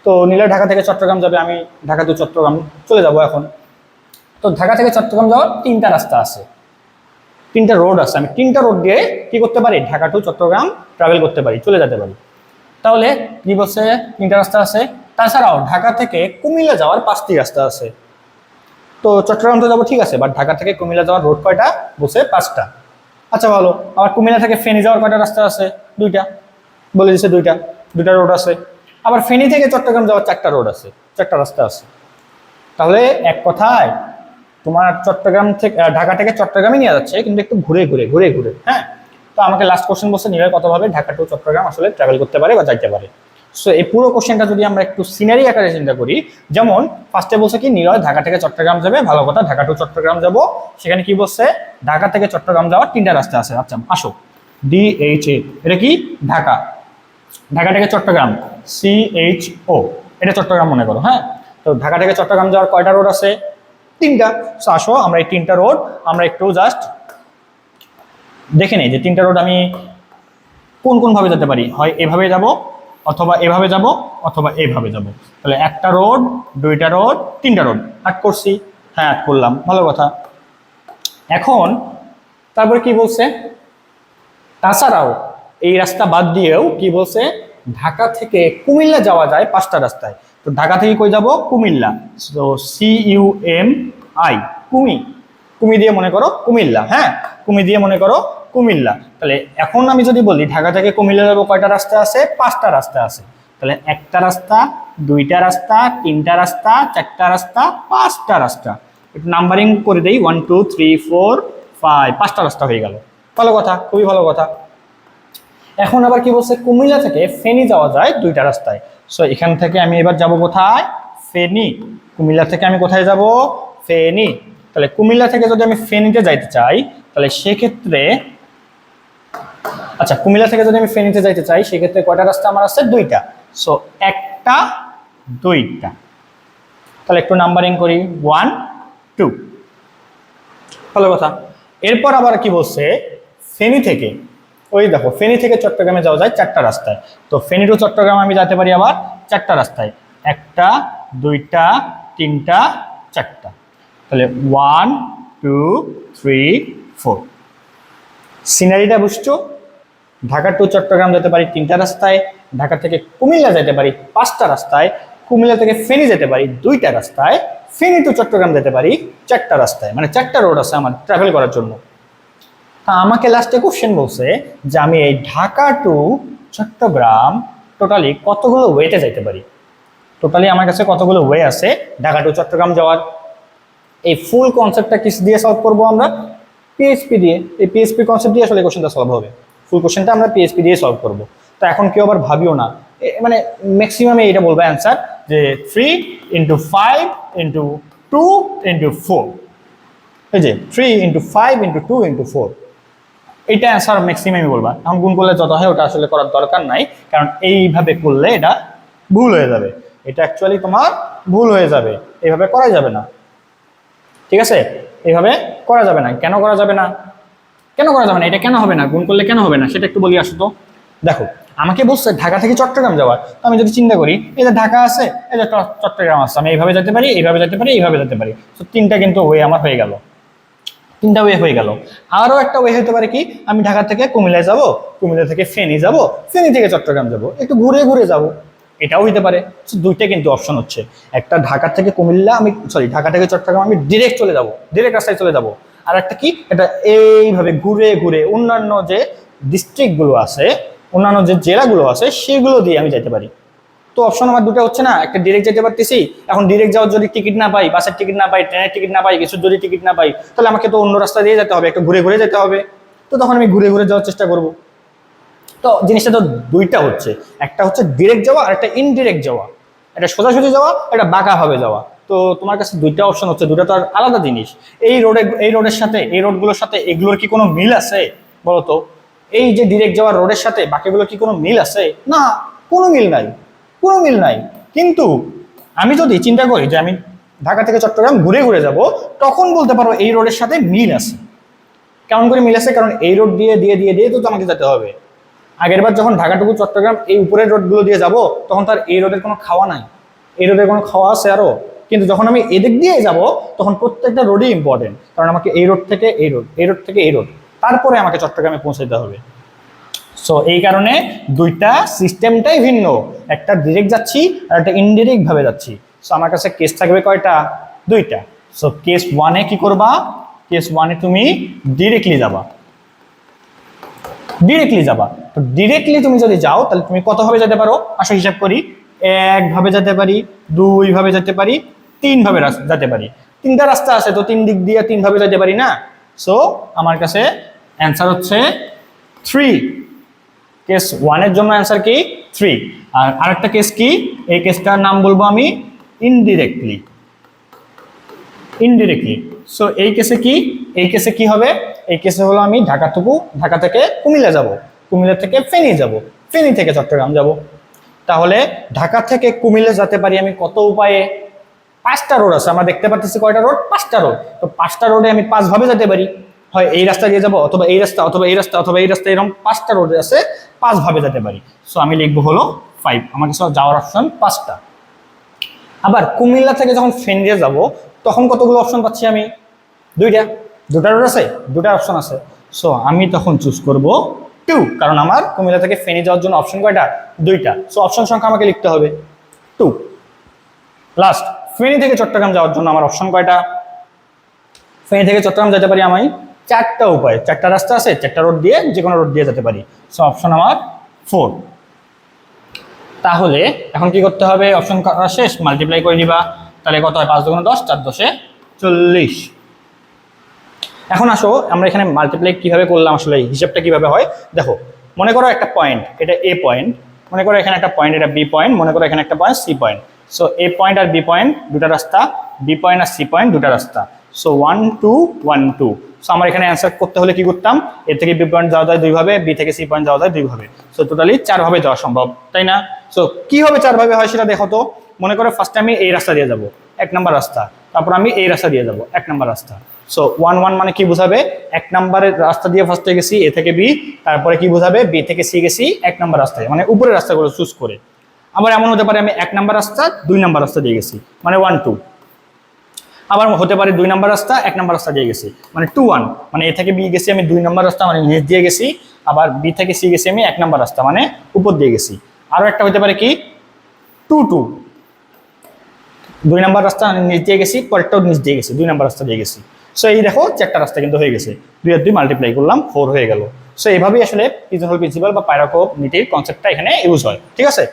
তো নিলয় ঢাকা থেকে চট্টগ্রাম যাবে, আমি ঢাকা থেকে চট্টগ্রাম চলে যাব এখন। তো ঢাকা থেকে চট্টগ্রাম যাওয়ার 3টা রাস্তা আছে, 3টা রোড আছে। আমি 3টা রোড দিয়ে কি করতে পারি? ঢাকা টু চট্টগ্রাম ট্রাভেল করতে পারি, চলে যেতে পারি। তাহলে কি বলছে? 3টা রাস্তা আছে। তাছাড়াও ঢাকা থেকে কুমিল্লা যাওয়ার 5টি রাস্তা আছে। তো চট্টগ্রাম তো যাবো, ঠিক আছে, বাট ঢাকা থেকে কুমিল্লা যাওয়ার রোড কয়টা? বলছে 5টা। আচ্ছা ভালো। আবার কুমিল্লা থেকে ফেনী যাওয়ার কয়টা রাস্তা আছে? 2টা, বলে দিচ্ছে 2টা রোড আছে। আবার ফেনী থেকে চট্টগ্রাম যাওয়ার 4টা রোড আছে, 4টা রাস্তা আছে। তাহলে এক কথায় তোমার চট্টগ্রাম থেকে ঢাকা থেকে চট্টগ্রামে নিয়ে যাচ্ছে, কিন্তু একটু ঘুরে ঘুরে ঘুরে ঘুরে। হ্যাঁ, তো আমাকে লাস্ট কোশ্চেন বলছে নিলয় কতভাবে ঢাকা টু চট্টগ্রাম আসলে ট্রাভেল করতে পারে বা যাইতে পারে। সো এই পুরো কোশ্চেনটা যদি আমরা একটু সিনারি আকারে চিন্তা করি, যেমন ফার্স্টে বলছে কি নিলয় ঢাকা থেকে চট্টগ্রাম যাবে, ভালো কথা, ঢাকা টু চট্টগ্রাম যাব। সেখানে কি বলছে? ঢাকা থেকে চট্টগ্রাম যাওয়ার 3টা রাস্তা আছে। আচ্ছা আসো, DHA, এটা কি? ঢাকা। ঢাকা থেকে চট্টগ্রাম CHO, এটা চট্টগ্রাম মনে করো। হ্যাঁ, তো ঢাকা থেকে চট্টগ্রাম যাওয়ার কয়টা রোড আছে? 3টা। সো আসো আমরা এই 3টা রোড আমরা একটু জাস্ট দেখে নেই, যে 3টা রোড আমি কোন কোন ভাবে যেতে পারি। হয় এভাবে যাব, অথবা এভাবে যাব, অথবা এইভাবে যাব। তাহলে 1টা রোড, 2টা রোড, 3টা রোড অ্যাড করছি। হ্যাঁ অ্যাড করলাম, ভালো কথা। এখন তারপরে কি বলছে? তাছাড়াও এই রাস্তা বাদ দিয়েও কি বলছে? ঢাকা থেকে কুমিল্লা যাওয়া যায় 5টা রাস্তায়। তো ঢাকা থেকে কই যাব? কুমিল্লা। তো CUMI, কুমি, কুমি দিয়ে মনে করো কুমিল্লা। হ্যাঁ, কুমি দিয়ে মনে করো কুমিল্লা। তাহলে এখন আমি যদি বলি ঢাকা থেকে কুমিল্লা যাবো, কয়টা রাস্তা আছে? 5টা রাস্তা আছে। তাহলে 1টা রাস্তা, 2টা রাস্তা, 3টা রাস্তা, 4টা রাস্তা, 5টা রাস্তা। একটু নাম্বারিং করে দেই, 1 2 3 4 5, 5টা রাস্তা হয়ে গেল। ভালো কথা, খুবই ভালো কথা। এখন আবার কি বলছে? কুমিল্লা থেকে ফেনী যাওয়া যায় 2টা রাস্তায়। সো এখান থেকে আমি এবার যাব কোথায়? ফেনী। কুমিল্লা থেকে আমি কোথায় যাব? ফেনী। তাহলে কুমিল্লা থেকে যদি আমি ফেনীতে যাইতে চাই, তাহলে সেক্ষেত্রে আচ্ছা, কুমিল্লা থেকে যদি আমি ফেনীতে যাইতে চাই, সেক্ষেত্রে কয়টা রাস্তা আমার আছে? 2টা। সো 1টা, 2টা। তাহলে একটু নাম্বারিং করি, 1 2, ভালো কথা। এরপর আবার কি বলছে? ফেনী থেকে, ওই দেখো, ফেনী থেকে চট্টগ্রামে যাওয়া যায় 4টা রাস্তায়। তো ফেনী টু চট্টগ্রাম আমি যেতে পারি আবার 4টা রাস্তায়, 1টা, 2টা, 3টা, 4টা। তাহলে 1 2 3 4। সিনারিটা বুঝছো? ঢাকা টু চট্টগ্রাম যেতে পারি 3টা রাস্তায়, ঢাকা থেকে কুমিল্লা যেতে পারি 5টা রাস্তায়, কুমিল্লা থেকে ফেনী যেতে পারি 2টা রাস্তায়, ফেনী টু চট্টগ্রাম যেতে পারি 4টা রাস্তায়, মানে 4টা রোড আছে আমার ট্রাভেল করার জন্য। তা আমাকে লাস্টে কোশ্চেন বলছে যে আমি এই ঢাকা টু চট্টগ্রাম টোটালি কতগুলো ওয়েতে যাইতে পারি। টোটালি আমার কাছে কতগুলো ওয়ে আছে ঢাকা টু চট্টগ্রাম যাওয়ার। এই ফুল কনসেপ্টটা কিস দিয়ে সলভ করবো আমরা? পিএইচপি দিয়ে। এই পিএইচপি কনসেপ্ট দিয়ে আসলে কোশ্চেনটা সলভ হবে। ফুল কোশ্চেনটা আমরা পিএইচপি দিয়ে সলভ করবো। তো এখন কেউ আবার ভাবিও না, মানে ম্যাক্সিমাম এটা বলবে অ্যান্সার যে 3 × 5 × 2 × 4, এই যে 3 × 5 × 2 × 4, এটা অ্যান্সার ম্যাক্সিমামই বলবা। এখন গুণ করলে যত হয় ওটা আসলে করার দরকার নাই, কারণ এইভাবে করলে এটা ভুল হয়ে যাবে। এটা অ্যাকচুয়ালি তোমার ভুল হয়ে যাবে, এইভাবে করা যাবে না। ঠিক আছে, এইভাবে করা যাবে না। কেন করা যাবে না? কেন করা যাবে না? এটা কেন হবে না? গুণ করলে কেন হবে না সেটা একটু বলি আসো তো। দেখো, আমাকে বলছে ঢাকা থেকে চট্টগ্রাম যাওয়ার, তো আমি যদি চিন্তা করি এই যে ঢাকা আছে, এই যে চট্টগ্রাম আছে, আমি এইভাবে যেতে পারি, এইভাবে যেতে পারি, এইভাবে যেতে পারি। তো তিনটা কিন্তু ওয়ে আমার হয়ে গেল, তিনটা ওয়ে হয়ে গেল। আরও একটা ওয়ে হতে পারে কি, আমি ঢাকা থেকে কুমিল্লায় যাব, কুমিল্লা থেকে ফেনী যাব, ফেনী থেকে চট্টগ্রাম যাব, একটু ঘুরে ঘুরে যাব, এটাও হইতে পারে। দুইটা কিন্তু অপশন হচ্ছে, একটা ঢাকা থেকে কুমিল্লা আমি ঢাকা থেকে চট্টগ্রাম আমি ডিরেক্ট চলে যাব, ডিরেক্ট রাস্তায় চলে যাব। আর একটা কি, এটা এইভাবে ঘুরে ঘুরে অন্যান্য যে ডিস্ট্রিক্টগুলো আছে, অন্যান্য যে জেলাগুলো আছে সেগুলো দিয়ে আমি যেতে পারি। তো অপশন আমার দুটো হচ্ছে না, একটা ডিরেক্ট যেতে পারতেছি, এখন ডিরেক্ট যাওয়ার যদি টিকিট না পাই, বাসের টিকিট না পাই, ট্রেনের টিকিট না পাই, কিছু যদি টিকিট না পাই, তাহলে আমাকে তো অন্য রাস্তা দিয়ে যেতে হবে, একটু ঘুরে ঘুরে যেতে হবে। তো তখন আমি ঘুরে ঘুরে যাওয়ার চেষ্টা করব। তো জিনিসটা তো দুইটা হচ্ছে, একটা হচ্ছে ডিরেক্ট যাওয়া আর একটা ইনডিরেক্ট যাওয়া, এটা সোজাসুজি যাওয়া, এটা বাঁকাভাবে যাওয়া। তো তোমার কাছে দুইটা অপশন হচ্ছে, দুটো তো আর আলাদা জিনিস। এই রোডের সাথে, এই রোডগুলোর সাথে এগুলোর কি কোনো মিল আছে বলো তো? এই যে ডিরেক্ট যাওয়ার রোডের সাথে বাকিগুলোর কি কোনো মিল আছে? না, কোনো মিল নাই, কোনো মিল নাই। কিন্তু আমি যদি চিন্তা করি যে আমি ঢাকা থেকে চট্টগ্রাম ঘুরে ঘুরে যাব, তখন বলতে পারো এই রোডের সাথে মিল আছে। কেমন করে মিল আছে? কারণ এই রোড দিয়ে দিয়ে দিয়ে দিয়ে তো আমাকে যেতে হবে। আগের বার যখন ঢাকা টু চট্টগ্রাম এই উপরের রোডগুলো দিয়ে যাব, তখন তার এই রোডের কোনো খাওয়া নাই, এই রোডের কোনো খাওয়া আছে আরো। কিন্তু যখন আমি এদিক দিয়ে যাব, তখন প্রত্যেকটা রোডই ইম্পর্টেন্ট, কারণ আমাকে এই রোড থেকে এই রোড, এই রোড থেকে এই রোড, তারপরে আমাকে চট্টগ্রামে পৌঁছাতে হবে। সো এই কারণে দুইটা সিস্টেমটাই ভিন্ন, একটা ডিরেক্ট যাচ্ছি আর একটা ইনডিরেক্ট ভাবে যাচ্ছি। সো আমার কাছে কেস থাকবে কয়টা? দুইটা। সো কেস ওয়ানে কি করবা? কেস ওয়ানে তুমি ডিরেক্টলি যাবা, ডিরেক্টলি যাবা। তো ডিরেক্টলি তুমি যদি যাও, তাহলে তুমি কতভাবে যেতে পারো? আসো হিসাব করি। একভাবে যেতে পারি, দুইভাবে যেতে পারি, তিনভাবে যেতে পারি। তিনটা রাস্তা আছে, তো তিন দিক দিয়ে তিনভাবে যেতে পারি না? সো আমার কাছে অ্যান্সার হচ্ছে 3। কেস ওয়ানের জন্য অ্যান্সার কি? 3। আর আরেকটা কেস কি? এই কেসটার নাম বলবো আমি ইনডিরেক্টলি, ইনডিরেক্টলি। সো এই কেসে কি, এই কেসে কি হবে? এই কেসে হলো আমি ঢাকা থেকে কুমিল্লা যাব, কুমিল্লা থেকে ফেনী যাব, ফেনী থেকে চট্টগ্রাম যাব। তাহলে ঢাকা থেকে কুমিল্লা যেতে পারি আমি কত উপায়ে? 5টা রোড আছে, আমরা দেখতে পাচ্ছি কয়টা রোড? 5টা রোড। তো 5টা রোডে আমি 5 ভাবে যেতে পারি, হয় এই রাস্তা দিয়ে যাবো, অথবা এই রাস্তা, অথবা এই রাস্তা, অথবা এই রাস্তা, এরকম 5টা রোড আছে, 5 ভাবে যেতে পারি। সো আমি লিখবো হলো 5, আমার কাছে যাওয়ার অপশন 5টা। আবার কুমিল্লা থেকে যখন ফেনীতে যাব, তখন কতগুলো অপশন পাচ্ছি আমি? দুটা রোড আছে, দুটা অপশন আছে। সো আমি তখন চুজ করব 2, কারণ আমার কুমিল্লা থেকে ফেনী যাওয়ার জন্য অপশন কয়টা? 2টা। সো অপশন সংখ্যা আমাকে লিখতে হবে 2। লাস্ট, ফেনী থেকে চট্টগ্রাম যাওয়ার জন্য আমার অপশন কয়টা? ফেনী থেকে চট্টগ্রাম যেতে পারি আমি 4টা উপায়, 4টা রাস্তা আছে, 4টা রোড দিয়ে, যে কোনো রোড দিয়ে যেতে পারি। সো অপশন আমার 4। তাহলে এখন কি করতে হবে? অপশন শেষ, মাল্টিপ্লাই করে দিবা। তাহলে কত হয়? 5 × 10, 4 × 10 = 40। এখন আসো আমরা এখানে মাল্টিপ্লাই কিভাবে করলাম, আসলে হিসাবটা কিভাবে হয় দেখো। মনে করো একটা পয়েন্ট, এটা এ পয়েন্ট, মনে করো এখানে একটা পয়েন্ট, এটা বি পয়েন্ট, মনে করো এখানে একটা পয়েন্ট সি পয়েন্ট। সো এ পয়েন্ট আর বি পয়েন্ট দুটা রাস্তা, বি পয়েন্ট আর সি পয়েন্ট দুটা রাস্তা। সো 1 2 1 2। সো আমার এখানে অ্যান্সার করতে হলে কি করতাম? এ থেকে বি পয়েন্ট যাওয়া যায় 2 ভাবে, বি থেকে সি পয়েন্ট যাওয়া যায় 2 ভাবে। সো টোটালি 4 ভাবে যাওয়া সম্ভব, তাই না? সো কিভাবে 4 ভাবে হয় সেটা দেখো তো। মনে করো ফার্স্টে আমি এই রাস্তা দিয়ে যাব, 1 নাম্বার রাস্তা, তারপর আমি এই রাস্তা দিয়ে যাব, 1 নাম্বার রাস্তা। সো 1 1 মানে কি বোঝাবে? 1 নাম্বারের রাস্তা দিয়ে ফার্স্টে গেছি এ থেকে বি, তারপরে কি বোঝাবে? বি থেকে সি গেছি 1 নাম্বার রাস্তায়, মানে উপরের রাস্তাগুলো চুজ করে। আবার এমন হতে পারে আমি 1 নাম্বার রাস্তা 2 নাম্বার রাস্তা দিয়ে গেছি, মানে 1 2। আবার হতে পারে 2 নাম্বার রাস্তা 1 নাম্বার রাস্তা দিয়ে গেছি, মানে 2 1। মানে এ থেকে বি গেছি আমি 2 নাম্বার রাস্তা, মানে নিচ দিয়ে গেছি। আবার বি থেকে সি গেছি আমি 1 নাম্বার রাস্তা, মানে উপর দিয়ে গেছি। আরো একটা হতে পারে কি 2 2, 2 নাম্বার রাস্তা নিচ দিয়ে গেছি, পরেরটাও নিচ দিয়ে গেছি, 2 নাম্বার রাস্তা দিয়ে গেছি। সো এই দেখো 4টা রাস্তা কিন্তু হয়ে গেছে, 2 আর 2 মাল্টিপ্লাই করলাম 4 হয়ে গেল। সো এইভাবেই আসলে পিজনহোল প্রিন্সিপাল বা পায়রাকোপ নীতির কনসেপ্টটা এখানে ইউজ হয়, ঠিক আছে।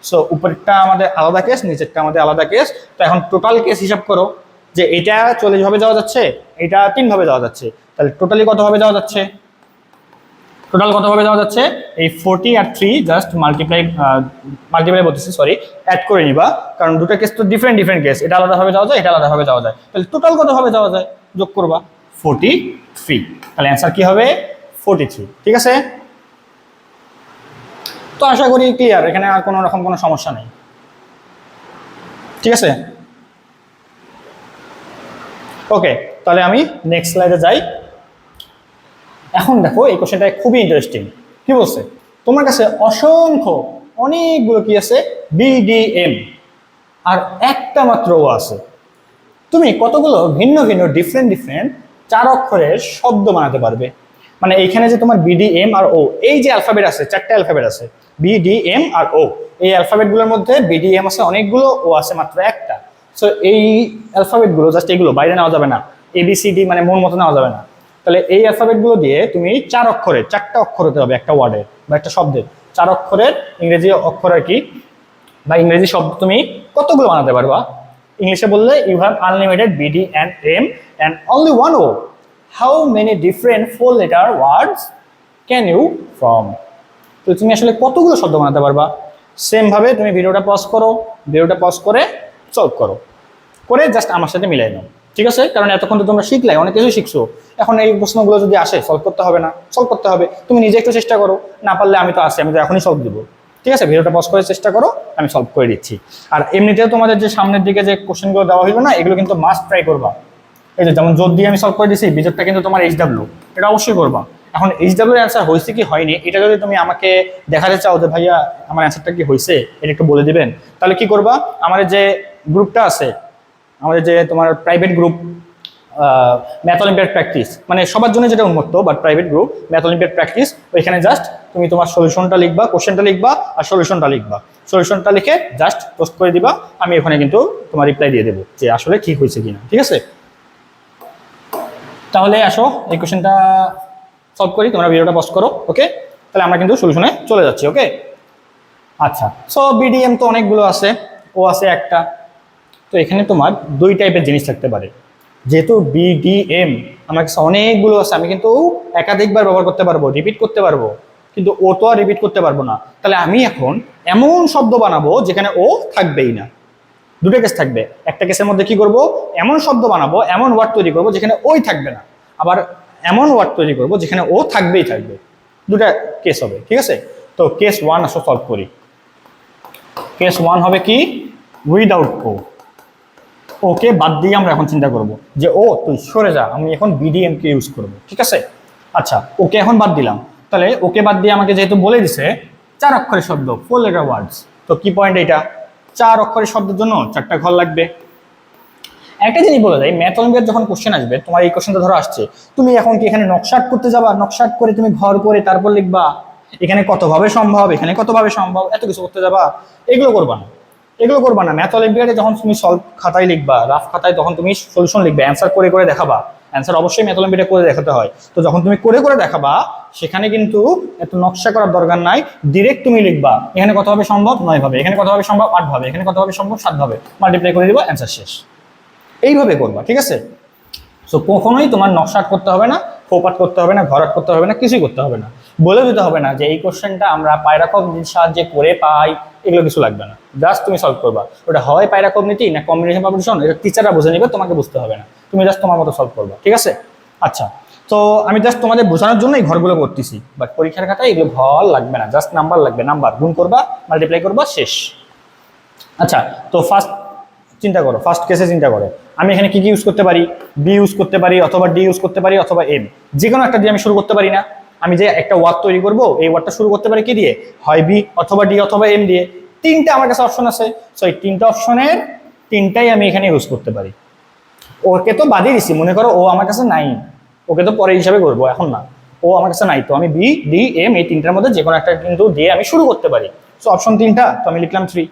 সো উপরেরটা আমাদের আলাদা কেস, নিচেরটা আমাদের আলাদা কেস। তো এখন টোটাল কেস হিসাব করো যে এটা 40 ভাবে যাওয়া যাচ্ছে, এটা 3 ভাবে যাওয়া যাচ্ছে, তাহলে টোটালি কত ভাবে যাওয়া যাচ্ছে? টোটাল কত ভাবে যাওয়া যাচ্ছে? এই 40 আর 3 জাস্ট মাল্টিপ্লাই বলতেছি, সরি, অ্যাড করে নিবা, কারণ দুটো কেস তো ডিফারেন্ট কেস, এটা আলাদাভাবে যাওয়া যায়, এটা আলাদাভাবে যাওয়া যায়। তাহলে টোটাল কত ভাবে যাওয়া যায় যোগ করবা 43। তাহলে অ্যান্সার কি হবে? 43, ঠিক আছে। তো আশা করি ক্লিয়ার, এখানে আর কোনো রকম কোনো সমস্যা নেই, ঠিক আছে। ওকে, তাহলে আমি নেক্সট স্লাইডে যাই। এখন দেখো এই কোশ্চেনটা খুবই ইন্টারেস্টিং। কি বলছে? তোমার কাছে অনেকগুলো কি আছে? বিডিএম, আর একটা মাত্র ও আছে। তুমি কতগুলো ভিন্ন ডিফারেন্ট 4 অক্ষরের শব্দ বানাতে পারবে? মানে এইখানে যে তোমার বিডিএম আর ও, এই যে অ্যালফাবেট আছে, 4টা অ্যালফাবেট আছে, বিডিএম আর ও, এই অ্যালফাবেটগুলোর মধ্যে বিডিএম আছে অনেকগুলো, ও আছে মাত্র একটা। সো এই অ্যালফাবেটগুলো জাস্ট এগুলো বাইরে নেওয়া যাবে না, এবিসিডি মানে মন মতো নেওয়া যাবে না। তাহলে এই অ্যালফাবেটগুলো দিয়ে তুমি 4টা অক্ষর হতে হবে একটা ওয়ার্ডের বা একটা শব্দের। 4 অক্ষরের ইংরেজি অক্ষর আর কি, বা ইংরেজি শব্দ তুমি কতগুলো বানাতে পারবা? ইংলিশে বললে you have unlimited B D and M and only one. How many different 4 letter words can you form? তো তুমি আসলে কতগুলো শব্দ বানাতে পারবা? সেম ভাবে তুমি ভিডিওটা পজ করো, ভিডিওটা পজ করে সলভ করো, করে জাস্ট আমার সাথে মিলাই নাও, ঠিক আছে। কারণ এতক্ষণ তো তোমরা শিখলাই, অনেক কিছু শিখছো। এখন এই প্রশ্নগুলো যদি আসে সলভ করতে হবে না, সলভ করতে হবে। তুমি নিজে একটু চেষ্টা করো, না পারলে আমি তো আছি, আমি তো এখনই সলভ দিব, ঠিক আছে। ভিডিওটা পজ করে চেষ্টা করো, আমি সলভ করে দিচ্ছি। আর এমনিতেও তোমাদের যে সামনের দিকে যে কোশ্চেনগুলো দেওয়া হইলো না, এগুলো কিন্তু মাস্ট ট্রাই করবা। এই যে যেমন জোর দিয়ে আমি সলভ করে দিচ্ছি, বিজোড়টা কিন্তু তোমার এইচডাব্লিউ, এটা অবশ্যই করবা। এখন এইচডাব্লিউ এর অ্যান্সার হয়েছে কি হয়নি, এটা যদি তুমি আমাকে দেখাতে চাও যে ভাইয়া আমার অ্যান্সারটা কি হয়েছে, এটা একটু বলে দিবেন, তাহলে কি করবা? আমাদের যে গ্রুপটা আছে, আমাদের যে তোমার private group math olympiad practice, মানে সবার জন্য যেটা উন্মুক্ত, but private group math olympiad practice, ওইখানে জাস্ট তুমি তোমার সলিউশনটা লিখবা, কোশ্চেনটা লিখবা আর সলিউশনটা লিখবা। সলিউশনটা লিখে জাস্ট পোস্ট করে দিবা, আমি ওখানে কিন্তু তোমার রিপ্লাই দিয়ে দেবো যে আসলে ঠিক হয়েছে কিনা, ঠিক আছে। তাহলে আসো এই কোশ্চেনটা সলভ করি, তোমরা ভিডিওটা পজ করো, ওকে। তাহলে আমরা কিন্তু সলিউশনে চলে যাচ্ছি, ওকে। আচ্ছা, সো বিডিএম তো অনেকগুলো আছে, ও আছে একটা। তো এখানে তোমার 2 টাইপের জিনিস থাকতে পারে। যেহেতু বিডিএম আমার কাছে অনেকগুলো আছে, আমি কিন্তু একাধিকবার ব্যবহার করতে পারবো, রিপিট করতে পারবো, কিন্তু ও তো আর রিপিট করতে পারবো না। তাহলে আমি এখন এমন শব্দ বানাবো যেখানে ও থাকবেই না। 2টা কেস থাকবে। একটা কেসের মধ্যে কি করব? এমন শব্দ বানাবো, এমন ওয়ার্ড তৈরি করবো যেখানে ওই থাকবে না, আবার এমন ওয়ার্ড তৈরি করবো যেখানে ও থাকবেই থাকবে। 2টা কেস হবে, ঠিক আছে। তো কেস 1 আসো সলভ করি। কেস 1 হবে কি? উইদাউট ও। ওকে বাদ দিয়ে আমরা এখন চিন্তা করব যে ও তুই সরে যা, আমি এখন বিডিএম কে ইউজ করব, ঠিক আছে। আচ্ছা, ওকে এখন বাদ দিলাম। তাহলে ওকে বাদ দিয়ে আমাকে যেহেতু বলে দিছে 4 অক্ষরের শব্দ, 4 লেটার ওয়ার্ডস, তো কি পয়েন্ট এটা? 4 অক্ষরের শব্দের জন্য 4টা ঘর লাগবে। একটা জিনিস বলে যায়, ম্যাথ অলিম্পিয়াড যখন কোশ্চেন আসবে, তোমার এই কোশ্চেনটা ধরো আসছে, তুমি এখন কি এখানে নকশাট করতে যাবা? নকশাট করে তুমি ঘর করে তারপর লিখবা এখানে কতভাবে সম্ভব, এখানে কতভাবে সম্ভব, এত কিছু করতে যাবা? এগুলো করবা না, এগুলো করবা না। ম্যাথ অলিম্পিয়াডে যখন তুমি সলভ খাতায় লিখবা, রাফ খাতায়, তখন তুমি সলিউশন লিখবে, অ্যান্সার করে দেখাবা। অ্যান্সার অবশ্যই ম্যাথ অলিম্পিয়াডে করে দেখাতে হয়। তো যখন তুমি করে দেখাবা, সেখানে কিন্তু এত নকশা করার দরকার নাই, ডিরেক্ট তুমি লিখবা এখানে কত হবে সম্ভব 9 ভাবে, এখানে কত হবে সম্ভব 8 ভাবে, এখানে কত হবে সম্ভব 7 ভাবে, মাল্টিপ্লাই করে দিবা, অ্যান্সার শেষ। এইভাবে করবা, ঠিক আছে। সো কখনোই তোমার নকশাট করতে হবে না, ফোপাট করতে হবে না, ঘরাট করতে হবে না, কিছুই করতে হবে না। বলে দিতে হবে না যে এই কোশ্চেনটা আমরা পায়রাকব নীতির সাহায্যে করে পাই, এগুলো কিছু লাগবে না। জাস্ট তুমি সলভ করবা, ওটা হয় পায়রাকব নীতি না কম্বিনেশন পাবলিশন, এটা টিচাররা বুঝে নেবে, তোমাকে বুঝতে হবে না, তুমি জাস্ট তোমার মতো সলভ করবা, ঠিক আছে। আচ্ছা, তো আমি জাস্ট তোমাদের বোঝানোর জন্য এই ঘরগুলো করতেছি, বাট পরীক্ষার খাতায় এগুলো ঘর লাগবে না, জাস্ট নাম্বার লাগবে, নাম্বার গুণ করবা, মাল্টিপ্লাই করবা, শেষ। আচ্ছা, তো ফার্স্ট কেসে চিন্তা করো, আমি এখানে কি ইউজ করতে পারি? বি ইউজ করতে পারি, অথবা ডি ইউজ করতে পারি, অথবা এম, যে কোনো একটা দিয়ে আমি শুরু করতে পারি না? আমি যে একটা ওয়ার্ড তৈরি করবো, এই ওয়ার্ডটা শুরু করতে পারি কি দিয়ে? হয় বি, অথবা ডি, অথবা এম দিয়ে। 3টা আমার কাছে অপশন আছে, সো এই 3টা অপশনের 3টাই আমি এখানে ইউজ করতে পারি। ওকে তো বাদই দিছি, মনে করো ও আমার কাছে নাই, ওকে তো পরে হিসাবে করবো, এখন না। ও আমার কাছে নাই, তো আমি বি, ডি, এম এই 3টার মধ্যে যে কোনো একটা কিন্তু দিয়ে আমি শুরু করতে পারি। সো অপশন 3টা, তো আমি লিখলাম 3।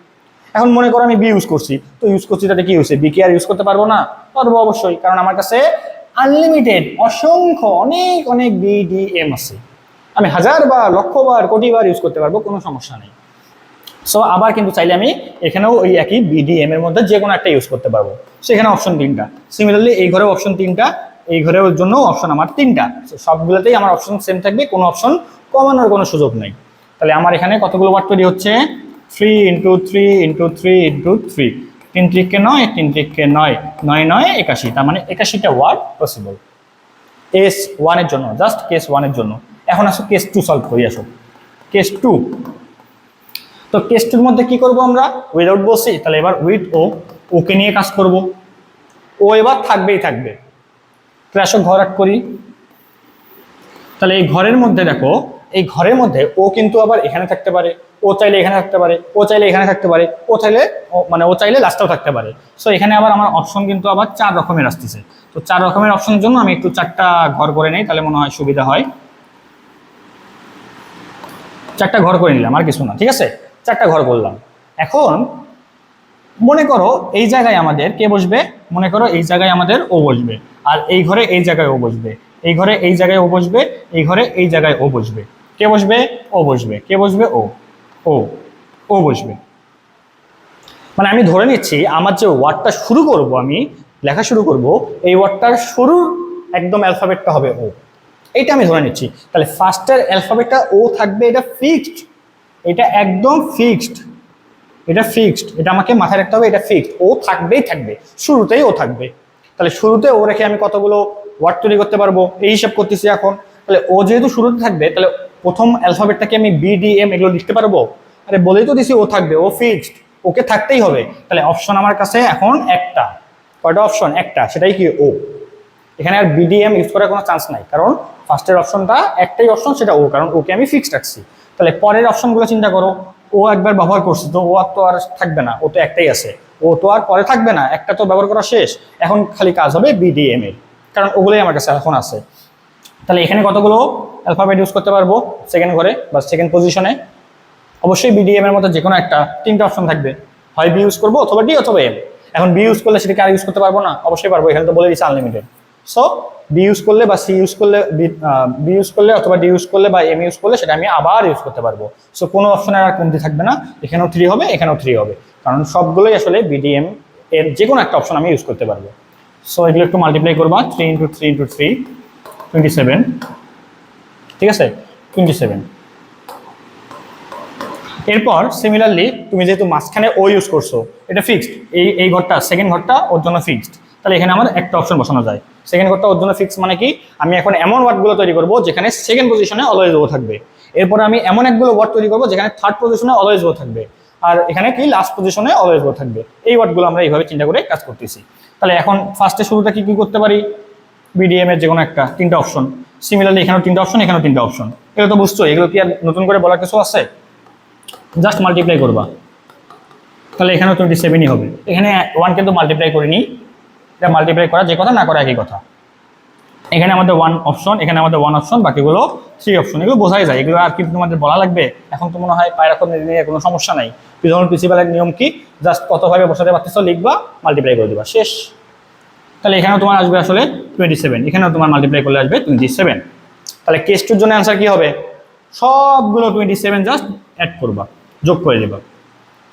এখন মনে করো আমি বি ইউজ করছি, তো ইউজ করছি, তাতে কি হয়েছে? বি কে আর ইউজ করতে পারবো না? পারবো অবশ্যই, কারণ আমার কাছে আনলিমিটেড অসংখ্য অনেক বিডিএম আছে। আমি হাজার বার, লক্ষ বার, কোটি বার ইউজ করতে পারবো, কোনো সমস্যা নেই। সো আবার কিন্তু চাইলে আমি এখানেও ওই একই বিডিএম এর মধ্যে যে কোনো একটা ইউজ করতে পারবো। সেখানে অপশন 3টা। সিমিলারলি এই ঘরেও অপশন 3টা, এই ঘরের জন্য অপশন আমার 3টা। সবগুলোতেই আমার অপশন সেম থাকবে, কোনো অপশন কমানোর কোনো সুযোগ নেই। তাহলে আমার এখানে কতগুলো ওয়ার্ড তৈরি হচ্ছে? 3 × 3 × 3 × 3, 3 × 9, 3 × 9, 9 9 81, তার মানে 81টা ওয়ার্ড পসিবল কেস 1 এর জন্য, জাস্ট কেস 1 এর জন্য। এখন আসো কেস 2 সলভ করি। আসো কেস 2। তো কেস 2 এর মধ্যে কি করব আমরা? উইদাউট বলছি, তাহলে এবার উইথ ও, ওকে নিয়ে কাজ করব। ও এবার থাকবেই থাকবে। তাহলে আসো ঘর আট করি। তাহলে এই ঘরের মধ্যে দেখো, এই ঘরের মধ্যে ও কিন্তু আবার এখানে থাকতে পারে, ও চাইলে এখানে থাকতে পারে, ও চাইলে এখানে থাকতে পারে, ও চাইলে মানে ও চাইলে লাস্টেও থাকতে পারে। সো এখানে আবার আমার অপশন কিন্তু আবার 4 রকমের আসতেছে। তো 4 রকমের অপশনের জন্য আমি একটু 4টা ঘর করে নেই, তাহলে মনে হয় সুবিধা হয়। 4টা ঘর করে নিলাম, আর কিছু না, ঠিক আছে? 4টা ঘর করলাম। এখন মনে করো এই জায়গায় আমাদের কে বসবে? মনে করো এই জায়গায় আমাদের ও বসবে, আর এই ঘরে এই জায়গায় ও বসবে, এই ঘরে এই জায়গায় ও বসবে, এই ঘরে এই জায়গায় ও বসবে। কে বসবে? ও বসবে। কে বসবে? ও ও ও বসবে। মানে আমি ধরে নিচ্ছি আমার যে ওয়ার্ডটা শুরু করব, আমি লেখা শুরু করব, এই ওয়ার্ডটার শুরুর একদম অ্যালফাবেটটা হবে ও। এইটা আমি ধরে নিচ্ছি। তাহলে ফার্স্টের অ্যালফাবেটটা ও থাকবে, এটা ফিক্সড, এটা একদম ফিক্সড, এটা ফিক্সড, এটা আমাকে মাথায় রাখতে হবে, এটা ফিক্সড। ও থাকবেই থাকবে, শুরুতেই ও থাকবে। তাহলে শুরুতে ও রেখে আমি কতগুলো ওয়ার্ড তৈরি করতে পারবো, এই হিসাব করতেছি এখন। তাহলে ও যেহেতু শুরুতে থাকবে, তাহলে প্রথম অ্যালফাবেটটাকে আমি বিডিএম এগুলো লিখতে পারবো? আরে বলেই তো দিছি ও থাকবে, ও ফিক্সড, ওকে থাকতেই হবে। তাহলে অপশন আমার কাছে এখন একটা। কয়টা অপশন? একটা, সেটাই কি ও। এখানে আর বিডিএম ইউজ করার কোনো চান্স নাই, কারণ ফার্স্টের অপশনটা একটাই অপশন, সেটা ও, কারণ ওকে আমি ফিক্সড রাখছি। তাহলে পরের অপশনগুলো চিন্তা করো, ও একবার ব্যবহার করছে, তো ও আর তো আর থাকবে না, ও তো একটাই আছে, ও তো আর পরে থাকবে না, একটা তো ব্যবহার করা শেষ। এখন খালি কাজ হবে বিডিএম এর, কারণ ওগুলোই আমার কাছে এখন আছে। তাহলে এখানে কতগুলো অ্যালফাবেট ইউজ করতে পারবো সেকেন্ড ঘরে বা সেকেন্ড পজিশনে? অবশ্যই বিডিএম এর মধ্যে যে কোনো একটা, 3টা অপশন থাকবে, হয় বি ইউজ করবো অথবা ডি অথবা এম। এখন বি ইউজ করলে সেটাকে আর ইউজ করতে পারবো না? অবশ্যই পারবো, এখানে তো বলে দিচ্ছে আনলিমিটেড। সো বি ইউজ করলে বা সি ইউজ করলে, বি ইউজ করলে অথবা ডি ইউজ করলে বা এম ইউজ করলে সেটা আমি আবার ইউজ করতে পারবো। সো কোনো অপশনের আর কমতি থাকবে না, এখানেও 3 হবে, এখানেও 3 হবে, কারণ সবগুলোই আসলে বিডিএম এর যে কোনো একটা অপশন আমি ইউজ করতে পারবো। সো এগুলো একটু মাল্টিপ্লাই করবা, 3 × 3 × 3, 27, ঠিক আছে? 27। এরপর সিমিলারলি তুমি যেহেতু মাঝখানে ও ইউজ করছো, এটা ফিক্সড, এই ঘরটা, সেকেন্ড ঘরটা ওর জন্য ফিক্সড, তাহলে এখানে আমার একটা অপশন বসানো যায়। সেকেন্ড ঘরটা ওর জন্য ফিক্সড মানে কি? আমি এখন এমন ওয়ার্ডগুলো তৈরি করবো যেখানে সেকেন্ড পজিশনে অলওয়েজ ও থাকবে। এরপর আমি এমন একগুলো ওয়ার্ড তৈরি করবো যেখানে থার্ড পজিশনে অলওয়েজ ও থাকবে, আর এখানে কি লাস্ট পজিশনে অলওয়েজ ও থাকবে। এই ওয়ার্ডগুলো আমরা এইভাবে চিন্তা করে কাজ করতেছি। তাহলে এখন ফার্স্টে শুরুটা কি কি করতে পারি? বিডিএম এর যে কোনো একটা, 3টা অপশন। সিমিলারলি এখানেও 3টা অপশন, এখানেও 3টা অপশন। এগুলো তো বুঝছো, এগুলো কি আর নতুন করে বলার কিছু আছে? জাস্ট মাল্টিপ্লাই করবা, তাহলে এখানেও 27ই হবে। এখানে 1 কিন্তু মাল্টিপ্লাই করিনি, এটা মাল্টিপ্লাই করা যে কথা, না করা একই কথা। এখানে আমাদের 1 অপশন, এখানে আমাদের 1 অপশন, বাকিগুলো 3 অপশন। এগুলো বোঝাই যায়, এগুলো আর কি তোমাদের বলা লাগবে? এখন তো মনে হয় পায়রাক্ষর নিয়ে কোনো সমস্যা নাই। প্রিজনহল প্রিন্সিপালের নিয়ম কি? জাস্ট কতভাবে বসাতে পারতেছো লিখবা, মাল্টিপ্লাই করে দিবা, শেষ। তাহলে এখানেও তোমার আসবে আসলে 27, এখানেও তোমার মাল্টিপ্লাই করলে আসবে 27। তাহলে কেস 2 এর জন্য অ্যান্সার কি হবে? সবগুলো 27 জাস্ট অ্যাড করবা, যোগ করে দেবা,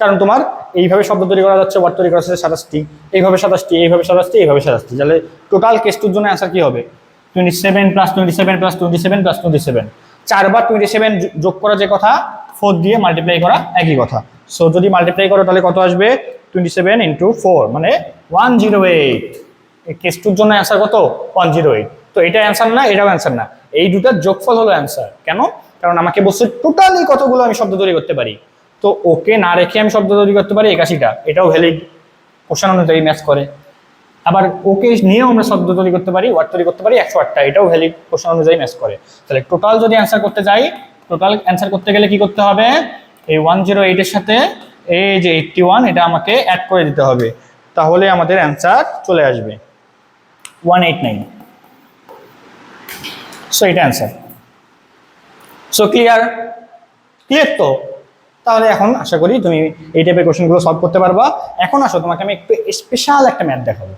কারণ তোমার এইভাবে শব্দ তৈরি করা যাচ্ছে, ওয়ার্ড তৈরি করা যাচ্ছে 27টি, এইভাবে 27টি, এইভাবে 27টি, এইভাবে 27টি। তাহলে টোটাল কেস 2 এর জন্য অ্যান্সার কি হবে? 27 + 27 + 27 + 27। 4 বার 27 যোগ করা যে কথা, 4 দিয়ে মাল্টিপ্লাই করা একই কথা। সো যদি মাল্টিপ্লাই করো তাহলে কত আসবে? 27 × 4 মানে 108। এই কেস 2 এর জন্য অ্যান্সার কত? 108। তো এটা অ্যান্সার না, এটাও অ্যান্সার না, এই দুটার যোগফল হলো অ্যান্সার। কেন? কারণ আমাকে বলছে টোটালি কতগুলো আমি শব্দ তৈরি করতে পারি। তো ওকে না রেখে আমি শব্দ তৈরি করতে পারি 81টা, এটাও ভ্যালিড, কোশ্চেন অনুযায়ী ম্যাচ করে। আবার ওকে নিয়েও আমরা শব্দ তৈরি করতে পারি, ওয়ার্ড তৈরি করতে পারি 108টা, এটাও ভ্যালিড, কোশ্চেন অনুযায়ী ম্যাচ করে। তাহলে টোটাল যদি অ্যান্সার করতে যাই, টোটাল অ্যান্সার করতে গেলে কি করতে হবে? এই 108 এর সাথে এই যে 81, এটা আমাকে অ্যাড করে দিতে হবে, তাহলে আমাদের অ্যান্সার চলে আসবে 189। সো এটা অ্যান্সার। So clear? ক্লিয়ার তো? তাহলে এখন আশা করি তুমি এই টাইপের কোশ্চেনগুলো সলভ করতে পারবা। এখন আসো তোমাকে আমি একটু স্পেশাল একটা ম্যাথ দেখাবো,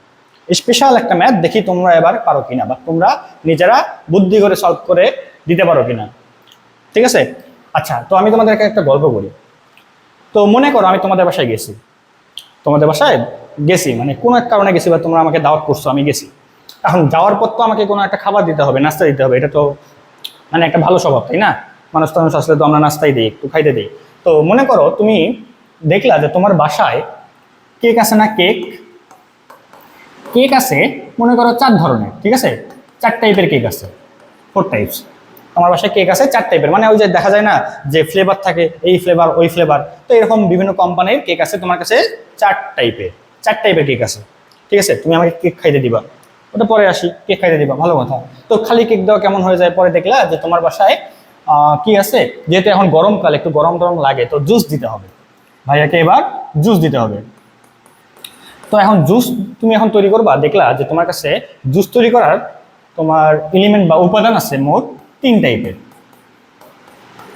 স্পেশাল একটা ম্যাথ, দেখি তোমরা এবার পারো কিনা বা তোমরা নিজেরা বুদ্ধি করে সলভ করে দিতে পারো কিনা। ঠিক আছে? আচ্ছা, তো আমি তোমাদেরকে একটা গল্প বলি। তো মনে করো আমি তোমাদের বাসায় গেছি, মানে কোনো এক কারণে গেছি, বা তোমরা আমাকে দাওয়াত করছো, আমি গেছি। এখন যাওয়ার পর তো আমাকে কোনো একটা খাবার দিতে হবে, নাস্তা দিতে হবে, এটা তো মানে একটা ভালো স্বভাব, তাই না? মানুষ আসলে তো আমরা নাস্তাই দিই, একটু খাইতে দিই। তো মনে করো তুমি দেখলা যে তোমার বাসায় কেক আছে না, কেক আছে, মনে করো 4 ধরনের, ঠিক আছে? 4 টাইপের কেক আছে, 4 টাইপস। আমার বাসায় কেক আছে 4 টাইপের, মানে ওই যে দেখা যায় না যে ফ্লেভার থাকে, এই ফ্লেভার ওই ফ্লেভার, তো এরকম বিভিন্ন কোম্পানির কেক আছে তোমার কাছে 4 টাইপের কেক আছে। ঠিক আছে, তুমি আমাকে কেক খাইতে দিবা, ওটা পরে আসি, কেক খাইতে দিবা, ভালো কথা। তো খালি কেক দেওয়া কেমন হয়ে যায়, পরে দেখলা যে তোমার বাসায় কি আছে, যেহেতু এখন গরমকাল, একটু গরম টরম লাগে, তো জুস দিতে হবে, ভাইয়াকে এবার জুস দিতে হবে। তো এখন জুস তুমি এখন তৈরি করবা, দেখলা যে তোমার কাছে জুস তৈরি করার তোমার এলিমেন্ট বা উপাদান আছে মোট 3 টাইপের।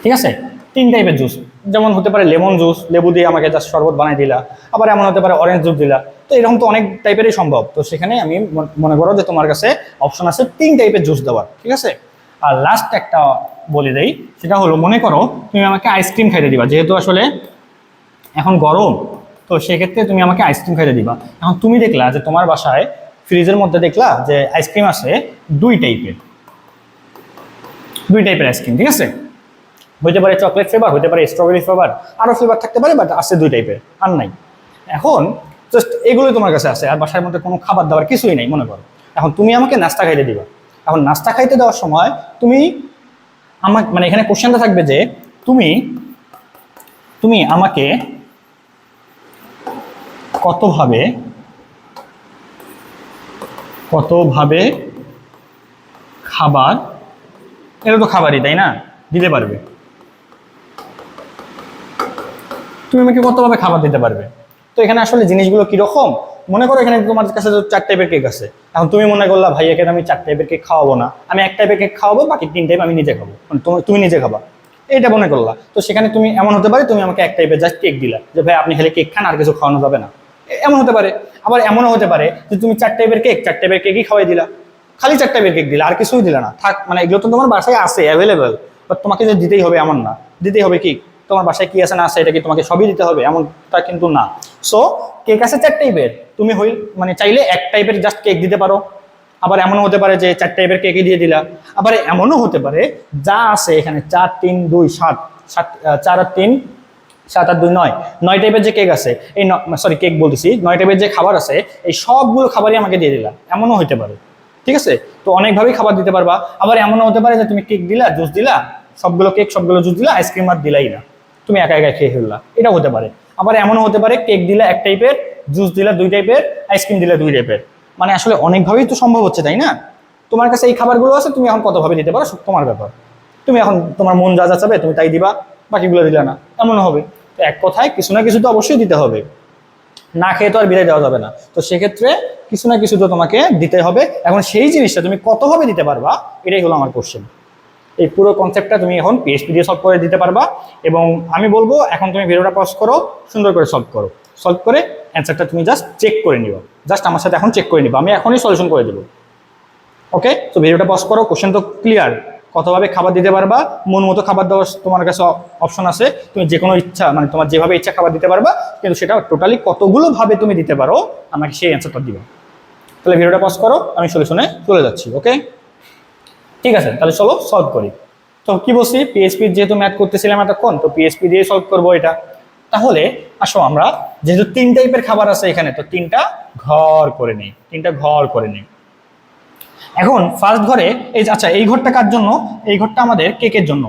ঠিক আছে, 3 টাইপের জুস, যেমন হতে পারে লেমন জুস, লেবু দিয়ে আমাকে জাস্ট শরবত বানাই দিলা, আবার এমন হতে পারে অরেঞ্জ জুস দিলা। তো এরকম তো অনেক টাইপেরই সম্ভব। তো সেখানে আমি মনে করো যে তোমার কাছে অপশন আছে 3 টাইপের জুস দেওয়ার, ঠিক আছে? আর লাস্ট একটা বলে দেই, সেটা হলো মনে করো তুমি আমাকে আইসক্রিম খাইতে দিবা, যেহেতু আসলে এখন গরম, তো সেক্ষেত্রে তুমি আমাকে আইসক্রিম খাইতে দিবা। এখন তুমি দেখলা যে তোমার বাসায় ফ্রিজের মধ্যে দেখলা যে আইসক্রিম আছে 2 টাইপের আইসক্রিম, ঠিক আছে? হইতে পারে চকলেট ফ্লেভার, হইতে পারে স্ট্রবেরি ফ্লেভার, আরও ফ্লেভার থাকতে পারে, বাট আছে 2 টাইপের, আর নাই। এখন জাস্ট এগুলোই তোমার কাছে আছে, আর বাসার মধ্যে কোনো খাবার দাবার কিছুই নেই মনে করো। এখন তুমি আমাকে নাস্তা খাইতে দিবা। এখন নাস্তা খাইতে দেওয়ার সময় তুমি আমার মানে এখানে কোশ্চেনটা থাকবে যে তুমি তুমি আমাকে কতভাবে খাবার, এটা তো খাবারই তাই না, দিতে পারবে? তুমি আমাকে কতভাবে খাবার দিতে পারবে? তো এখানে আসলে জিনিসগুলো কিরকম, মনে করো এখানে তোমার কাছে তো 4 টাইপের কেক আছে। এখন তুমি মনে করলা ভাইয়াকে আমি 4 টাইপের কেক খাওয়াবো না, আমি 1 টাইপের কেক খাওয়াবো, বাকি 3 টাইপ আমি নিজে খাবো, মানে তুমি নিজে খাবা, এটা মনে করলা। তো সেখানে তুমি এমন হতে পারে তুমি আমাকে 1 টাইপের জাস্ট কেক দিলা, যে ভাই আপনি খালি কেক খান, আর কিছু খাওয়ানো যাবে না, এমন হতে পারে। আবার এমনও হতে পারে যে তুমি 4 টাইপের কেকই খাওয়াই দিলা, খালি 4 টাইপের কেক দিলা, আর কিছুই দিলা না, থাক, মানে এগুলো তো তোমার বাসায় আছে অ্যাভেলেবেল, বাট তোমাকে যে দিতেই হবে এমন না। দিতেই হবে কি, তোমার বাসায় কি আছে না আছে এটা কি তোমাকে সবই দিতে হবে, এমনটা কিন্তু না। সো কেক আছে 4 টাইপের, তুমি মানে চাইলে 1 টাইপের জাস্ট কেক দিতে পারো। আবার এমনও হতে পারে যে 4 টাইপের কেকই দিয়ে দিলা। আবার এমনও হতে পারে যা আছে এখানে 4 3 2 7 4 আর 3 7 আর 2 9, 9 টাইপের যে কেক আছে, এই সরি কেক বলতেছি, 9 টাইপের যে খাবার আছে, এই সবগুলো খাবারই আমাকে দিয়ে দিলা, এমনও হতে পারে। ঠিক আছে, তো অনেকভাবেই খাবার দিতে পারবা। আবার এমনও হতে পারে যে তুমি কেক দিলা, জুস দিলা, সবগুলো কেক সবগুলো জুস দিলা, আইসক্রিম আর দিলাই না, তুমি একা একা খেয়ে ফেললা, এটাও হতে পারে। আবার এমনও হতে পারে কেক দিলা 1 টাইপের, জুস দিলা 2 টাইপের, আইসক্রিম দিলা 2 টাইপের, মানে আসলে অনেকভাবেই তো সম্ভব হচ্ছে, তাই না? তোমার কাছে এই খাবারগুলো আছে, তুমি এখন কতভাবে দিতে পারো তোমার ব্যাপার। তুমি এখন তোমার মন যা যা চাবে তুমি তাই দিবা, বাকিগুলো দিলা না, এমন হবে। তো এক কথায় কিছু না কিছু তো অবশ্যই দিতে হবে, না খেয়ে তো আর বিদায় দেওয়া যাবে না। তো সেক্ষেত্রে কিছু না কিছু তো তোমাকে দিতে হবে। এখন সেই জিনিসটা তুমি কতভাবে দিতে পারবা, এটাই হলো আমার কোশ্চেন। এই পুরো কনসেপ্টটা তুমি এখন পিএইচপি দিয়ে সলভ করে দিতে পারবা। এবং আমি বলবো এখন তুমি ভিডিওটা পজ করো, সুন্দর করে সলভ করে অ্যান্সারটা তুমি জাস্ট চেক করে নিও, জাস্ট আমার সাথে এখন চেক করে নিবা, আমি এখনই সলিউশন করে দেবো। ওকে, তো ভিডিওটা পজ করো, কোশ্চেন তো ক্লিয়ার, কতভাবে খাবার দিতে পারবা, মন মতো খাবার দেওয়ার তোমার কাছে অপশন আছে, তুমি যে কোনো ইচ্ছা মানে তোমার যেভাবে ইচ্ছা খাবার দিতে পারবা, কিন্তু সেটা টোটালি কতগুলো ভাবে তুমি দিতে পারো আমাকে সেই অ্যান্সারটা দিবা। তাহলে ভিডিওটা পজ করো, আমি সলিউশনে চলে যাচ্ছি। ওকে, ঠিক আছে, তাহলে চলো সলভ করি। তো কি বলছি, পিএইচপি যেহেতু ম্যাথ করতেছিলাম এতক্ষণ, তো পিএইচপি দিয়ে সলভ করবো এটা। তাহলে আসো আমরা যেহেতু 3 টাইপের খাবার আছে এখানে, তো 3টা ঘর করে নিই, এখন ফার্স্ট ঘরে এই আচ্ছা এই ঘরটা কার জন্য, এই ঘরটা আমাদের কেকের জন্য,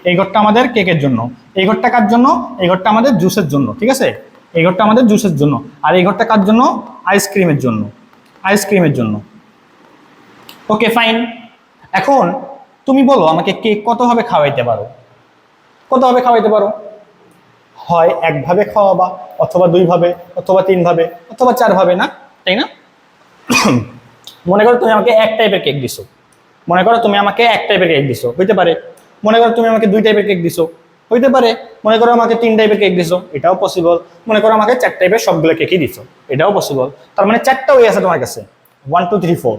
এই ঘরটা আমাদের কেকের জন্য, এই ঘরটা কার জন্য, এই ঘরটা আমাদের জুসের জন্য, ঠিক আছে? এই ঘরটা আমাদের জুসের জন্য, আর এই ঘরটা কার জন্য, আইসক্রিমের জন্য। Okay fine. এখন তুমি বলো আমাকে কেক কতভাবে খাওয়াইতে পারো, হয় 1 ভাবে খাওয়াবা, অথবা 2 ভাবে, অথবা 3 ভাবে, অথবা 4 ভাবে, না তাই না? মনে করো তুমি আমাকে 1 টাইপের কেক দিছো, হইতে পারে। মনে করো তুমি আমাকে 2 টাইপের কেক দিছো, হইতে পারে। মনে করো আমাকে 3 টাইপের কেক দিছো, এটাও পসিবল। মনে করো আমাকে 4 টাইপের সবগুলো কেকই দিছো, এটাও পসিবল। তার মানে 4টা ওয়ে আছে তোমার কাছে, 1 2 3 4।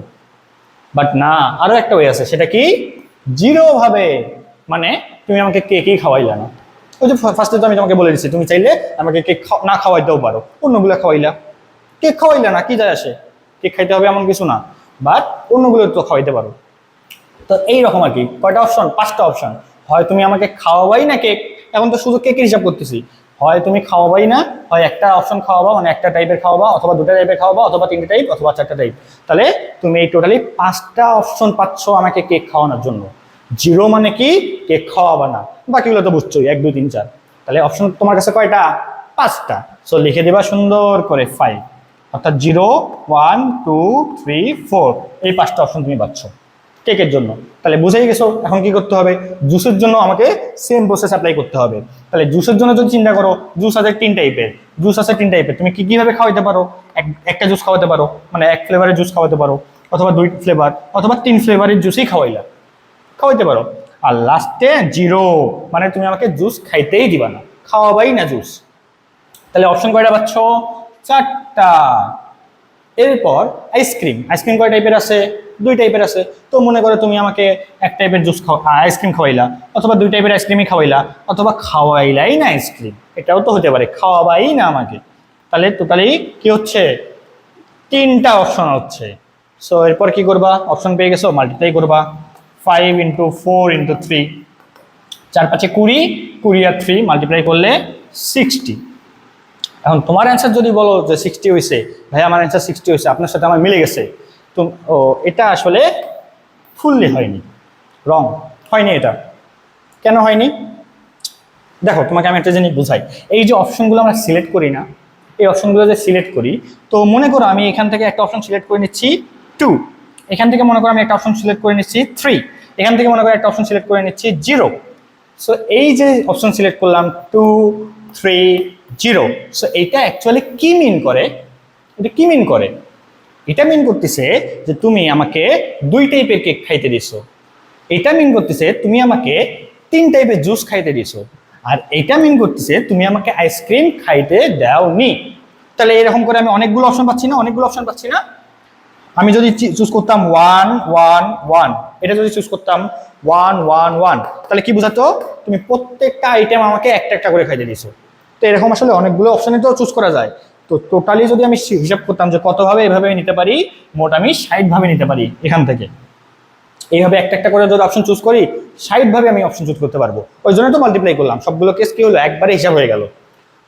বাট না, আরো একটা ওয়ে আছে, সেটা কি 0 ভাবে। মানে তুমি আমাকে কেকই খাওয়াইলা না। ওই যে ফার্স্টে তো আমি তোমাকে বলে দিচ্ছি, তুমি চাইলে আমাকে কেক না খাওয়াইতেও পারো, অন্যগুলো খাওয়াইলা। কেক খাওয়াইলা না, কি যায় আসে, কেক খাইতে হবে এমন কিছু না, বাট অন্যগুলো তো খাওয়াইতে পারো। তো এইরকম আর কি, কয়টা অপশন, 5টা অপশন। হয় তুমি আমাকে খাওয়াবাই না কেক, এখন তো শুধু কেকের হিসাব করতেছি, হয় তুমি খাওয়াবাই না, হয় একটা অপশন খাওয়াবা, মানে একটা টাইপের খাওয়াবা, অথবা 2টা টাইপের খাওয়াবা, অথবা 3টে টাইপ, অথবা 4টা টাইপ। তাহলে তুমি এই টোটালি 5টা অপশন পাচ্ছ আমাকে কেক খাওয়ানোর জন্য। 0 মানে কি, কেক খাওয়াবা না, বাকিগুলো তো বুঝছোই, 1 2 3 4। তাহলে অপশন তোমার কাছে কয়টা, 5টা। সো লিখে দিবা সুন্দর করে 5, অর্থাৎ 0 1 2 3 4, এই 5টা অপশন তুমি পাচ্ছ কেকের জন্য। তাহলে বুঝেই গেছো এখন কি করতে হবে, জুসের জন্য আমাকে সেম প্রসেস অ্যাপ্লাই করতে হবে। তাহলে জুসের জন্য যদি চিন্তা করো, জুস আছে 3 টাইপের, তুমি কিভাবে খাওয়াইতে পারো, একটা জুস খাওয়াতে পারো, মানে 1 ফ্লেভারের জুস খাওয়াতে পারো, অথবা 2 ফ্লেভার, অথবা 3 ফ্লেভারের জুসই খাওয়াইতে পারো। আর লাস্টে 0 মানে তুমি আমাকে জুস খাইতেই দিবা না, খাওয়াবাই না জুস। তাহলে অপশন কয়টা পাচ্ছ, 4টা। এরপর আইসক্রিম কয় টাইপের আছে, 2 টাইপের আছে। তো মনে করো তুমি আমাকে 1 টাইপের আইসক্রিম খাওয়াইলা, অথবা 2 টাইপের আইসক্রিমই খাওয়াইলা, অথবা খাওয়াইলাই না আইসক্রিম, এটাও তো হতে পারে, খাওয়াবাই না আমাকে। তাহলে টোটালি কি হচ্ছে, 3টা অপশন হচ্ছে। সো এরপর কি করবা, অপশন পেয়ে গেছো, মাল্টিপ্লাই করবা, 5 × 4 × 3, 4 5 20, 20 আর 3 মাল্টিপ্লাই করলে 60। এখন তোমার অ্যান্সার যদি বলো যে 60 হয়েছে, ভাই আমার অ্যান্সার 60 হয়েছে, আপনার সাথে আমার মিলে গেছে, তো এটা আসলে ফুললি হয়নি, রং হয়নি। এটা কেন হয়নি দেখো, তোমাকে আমি একটা জিনিস বুঝাই। এই যে অপশনগুলো আমরা সিলেক্ট করি না, এই অপশনগুলো যে সিলেক্ট করি, তো মনে করো আমি এখান থেকে একটা অপশন সিলেক্ট করে নিচ্ছি 2, এখান থেকে মনে করো আমি একটা অপশন সিলেক্ট করে নিচ্ছি 3, এখান থেকে মনে করো একটা অপশন সিলেক্ট করে নিচ্ছি 0। সো এই যে অপশন সিলেক্ট করলাম 2 3 0, সো এইটা অ্যাকচুয়ালি কি মিন করে, এটা মিন করতেছে যে তুমি আমাকে 2 টাইপের কেক খাইতে দিছো, এটা মিন করতেছে তুমি আমাকে 3 টাইপের জুস খাইতে দিছো, আর এটা মিন করতেছে তুমি আমাকে আইসক্রিম খাইতে দাওনি। তাহলে এরকম করে আমি অনেকগুলো অপশন পাচ্ছি না। আমি যদি চুজ করতাম 1 1 1, এটা যদি চুজ করতাম 1 1 1, তাহলে কি বোঝাতো, তুমি প্রত্যেকটা আইটেম আমাকে একটা একটা করে খাইতে দিছো। তো এরকম আসলে অনেকগুলো অপশনে তো চুজ করা যায়। তো টোটালি যদি আমি হিসাব করতাম যে কতভাবে এভাবে নিতে পারি, মোট আমি 60 ভাবে নিতে পারি। এখান থেকে এইভাবে একটা একটা করে যদি অপশন চুজ করি, 60 ভাবে আমি অপশন চুজ করতে পারবো। ওই জন্য তো মাল্টিপ্লাই করলাম, সবগুলো কেস কি হলো, একবারে হিসাব হয়ে গেল।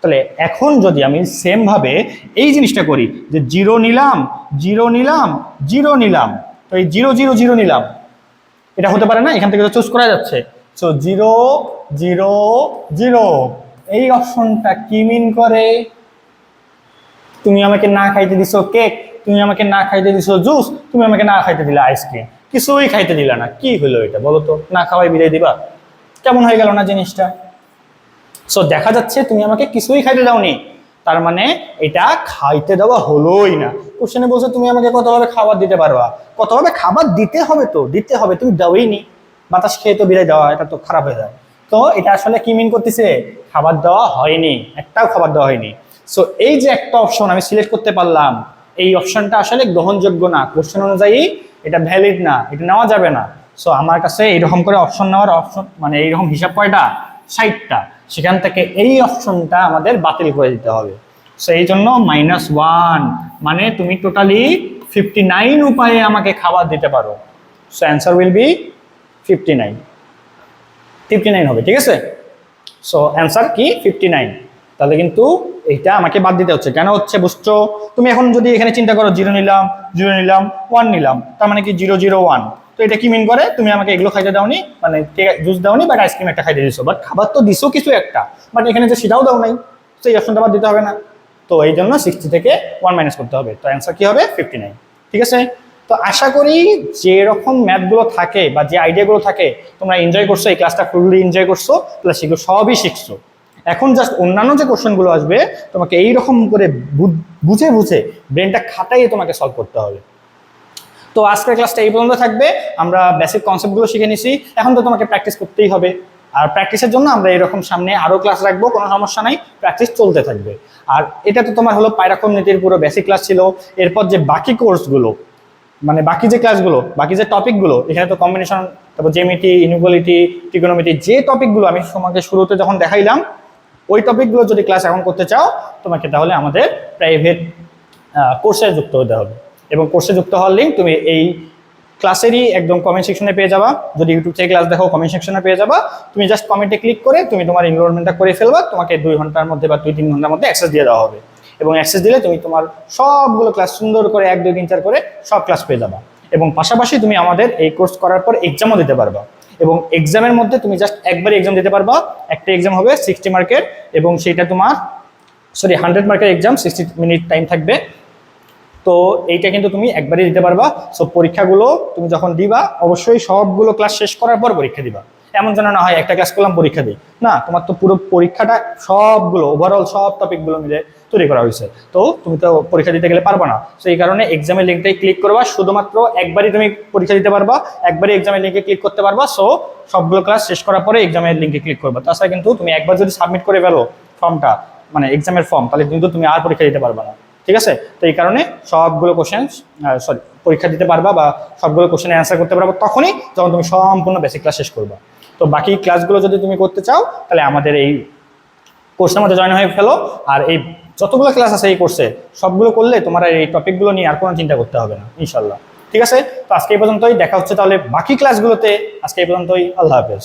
তাহলে এখন যদি আমি সেম ভাবে এই জিনিসটা করি যে 0 নিলাম, তো এই 0 0 0 নিলাম, এটা হতে পারে না, এখান থেকে তো চুজ করা যাচ্ছে। সো 0 0 0, এই অপশনটা কি মিন করে, তুমি আমাকে না খাইতে দিছো কেক, তুমি আমাকে না খাইতে দিছো জুস, তুমি আমাকে না খাইতে দিলা আইসক্রিম, কিছুই খাইতে দিলা না। কি হলো এটা বলো তো, না খাওয়াই বিদায় দিবা, কেমন হয়ে গেল না জিনিসটা। সো দেখা যাচ্ছে তুমি আমাকে কিছুই খাইতে দাওনি, তার মানে এটা খাইতে দেওয়া হলোই না। কোশ্চেনে বলছে তুমি আমাকে কতভাবে খাবার দিতে পারবা, কতভাবে খাবার দিতে হবে, তুমি দাওই নি, বাতাস খেয়ে তো বিদায় দেওয়া, এটা তো খারাপ হয়ে যায়। তো এটা আসলে কি মিন করতেছে, খাবার দেওয়া হয়নি, একটাও খাবার দেওয়া হয়নি। সো এই যে একটা অপশন আমি সিলেক্ট করতে পারলাম, এই অপশনটা আসলে গ্রহণযোগ্য না, কোশ্চেন অনুযায়ী এটা ভ্যালিড না, এটা নেওয়া যাবে না। সো আমার কাছে এইরকম করে অপশন নেওয়ার অপশন, মানে এইরকম হিসাব কয়টা, 60টা, সেখান থেকে এই অপশনটা আমাদের বাতিল করে দিতে হবে। সো এই জন্য -1, মানে তুমি টোটালি 59 উপায়ে আমাকে খাবার দিতে পারো। সো অ্যান্সার উইল বি 59 হবে, ঠিক আছে। সো অ্যান্সার কি 59। তাহলে কিন্তু এইটা আমাকে বাদ দিতে হচ্ছে, কেন হচ্ছে বুঝছো। তুমি এখন যদি এখানে চিন্তা করো 0 নিলাম 1 নিলাম, তার মানে কি 0 0 1, তো এটা কি মিন করে, তুমি আমাকে এগুলো খাইতে দাওনি, মানে জুস দাওনি, বাট আইসক্রিম একটা খাইতে দিছো, বাট খাবার তো দিছো কিছু একটা, বাট এখানে যে সেটাও দাও নাই, তো এই অপশনটা বাদ দিতে হবে না। তো এই জন্য 60 থেকে 1 মাইনাস করতে হবে, তো অ্যান্সার কি হবে 59, ঠিক আছে। তো আশা করি যেরকম ম্যাথগুলো থাকে বা যে আইডিয়াগুলো থাকে তোমরা এনজয় করছো, এই ক্লাসটা ফুললি এনজয় করছো, প্লাস সেগুলো সবই শিখছো। এখন জাস্ট অন্যান্য যে কোশ্চেনগুলো আসবে তোমাকে এইরকম করে বুঝে ব্রেনটা খাটাইয়ে তোমাকে সলভ করতে হবে। তো আজকের ক্লাসটা এই পর্যন্ত থাকবে, আমরা বেসিক কনসেপ্টগুলো শিখে নিছি, এখন তো তোমাকে প্র্যাকটিস করতেই হবে। আর প্র্যাকটিসের জন্য আমরা এরকম সামনে আরও ক্লাস রাখবো, কোনো সমস্যা নাই, প্র্যাকটিস চলতে থাকবে। আর এটা তো তোমার হলো পায়রাক্ষমনীতির পুরো বেসিক ক্লাস ছিল। এরপর যে বাকি কোর্সগুলো, মানে বাকি যে ক্লাসগুলো, বাকি যে টপিকগুলো, এখানে তো কম্বিনেশন তারপর জ্যামিতি, ইনইকুয়ালিটি, ট্রিগোনোমেট্রি, যে টপিকগুলো আমি তোমাকে শুরুতে যখন দেখাইলাম ওই টপিকগুলো যদি ক্লাস এখন করতে চাও তোমাকে তাহলে আমাদের প্রাইভেট কোর্সে যুক্ত হতে হবে। এবং কোর্সে যুক্ত হওয়ার লিঙ্ক তুমি এই ক্লাসেরই একদম কমেন্ট সেকশনে পেয়ে যাবা। যদি ইউটিউব থেকে ক্লাস দেখো কমেন্ট সেকশনে পেয়ে যাবা, তুমি জাস্ট কমেন্টে ক্লিক করে তুমি তোমার এনরোলমেন্টটা করে ফেলবা, তোমাকে 2 ঘন্টার মধ্যে বা 2-3 ঘন্টার মধ্যে অ্যাক্সেস দিয়ে দেওয়া হবে। এবং অ্যাক্সেস দিলে তুমি তোমার সবগুলো ক্লাস সুন্দর করে 1, 2, 3, 4 করে সব ক্লাস পেয়ে যাবা। এবং পাশাপাশি তুমি আমাদের এই কোর্স করার পর এক্সামও দিতে পারবা। এবং এক্সামের মধ্যে তুমি জাস্ট একবারই এক্সাম দিতে পারবা। একটা এক্সাম হবে 60 মার্কের এবং সেটা তোমার 100 মার্কের এক্সাম, 60 মিনিট টাইম থাকবে। তো এইটা কিন্তু তুমি একবারই দিতে পারবা। সো পরীক্ষাগুলো তুমি যখন দিবা অবশ্যই সবগুলো ক্লাস শেষ করার পর পরীক্ষা দিবা। এমন যেন না হয় একটা ক্লাস করলাম পরীক্ষা দিই, না, তোমার তো পুরো পরীক্ষাটা সবগুলো ওভারঅল সব টপিকগুলো মিলে তৈরি করা হয়েছে। তো তুমি তো পরীক্ষা দিতে গেলে পারবা না। সো এই কারণে এক্সামের লিঙ্কটাই ক্লিক করবা, শুধুমাত্র একবারই তুমি পরীক্ষা দিতে পারবা, একবারই এক্সামের লিঙ্কে ক্লিক করতে পারবা। সো সবগুলো ক্লাস শেষ করার পরে এক্সামের লিঙ্কে ক্লিক করবা। তাছাড়া কিন্তু তুমি একবার যদি সাবমিট করে ফেলো ফর্মটা, মানে এক্সামের ফর্ম, তাহলে কিন্তু তুমি আর পরীক্ষা দিতে পারবা না। ঠিক আছে? তো এই কারণে সবগুলো কোশ্চেন পরীক্ষা দিতে পারবা বা সবগুলো কোশ্চেনে অ্যান্সার করতে পারবা তখনই যখন তুমি সম্পূর্ণ বেসিক ক্লাস শেষ করবা। তো বাকি ক্লাসগুলো যদি তুমি করতে চাও তাহলে আমাদের এই কোর্সের মধ্যে জয়েন হয়ে ফেলো। আর এই যতগুলো ক্লাস আছে এই কোর্সে সবগুলো করলে তোমার এই টপিকগুলো নিয়ে আর কোনো চিন্তা করতে হবে না ইনশাল্লাহ। ঠিক আছে? তো আজকে এই পর্যন্তই, দেখা হচ্ছে তাহলে বাকি ক্লাসগুলোতে। আজকে এই পর্যন্তই, আল্লাহ হাফেজ।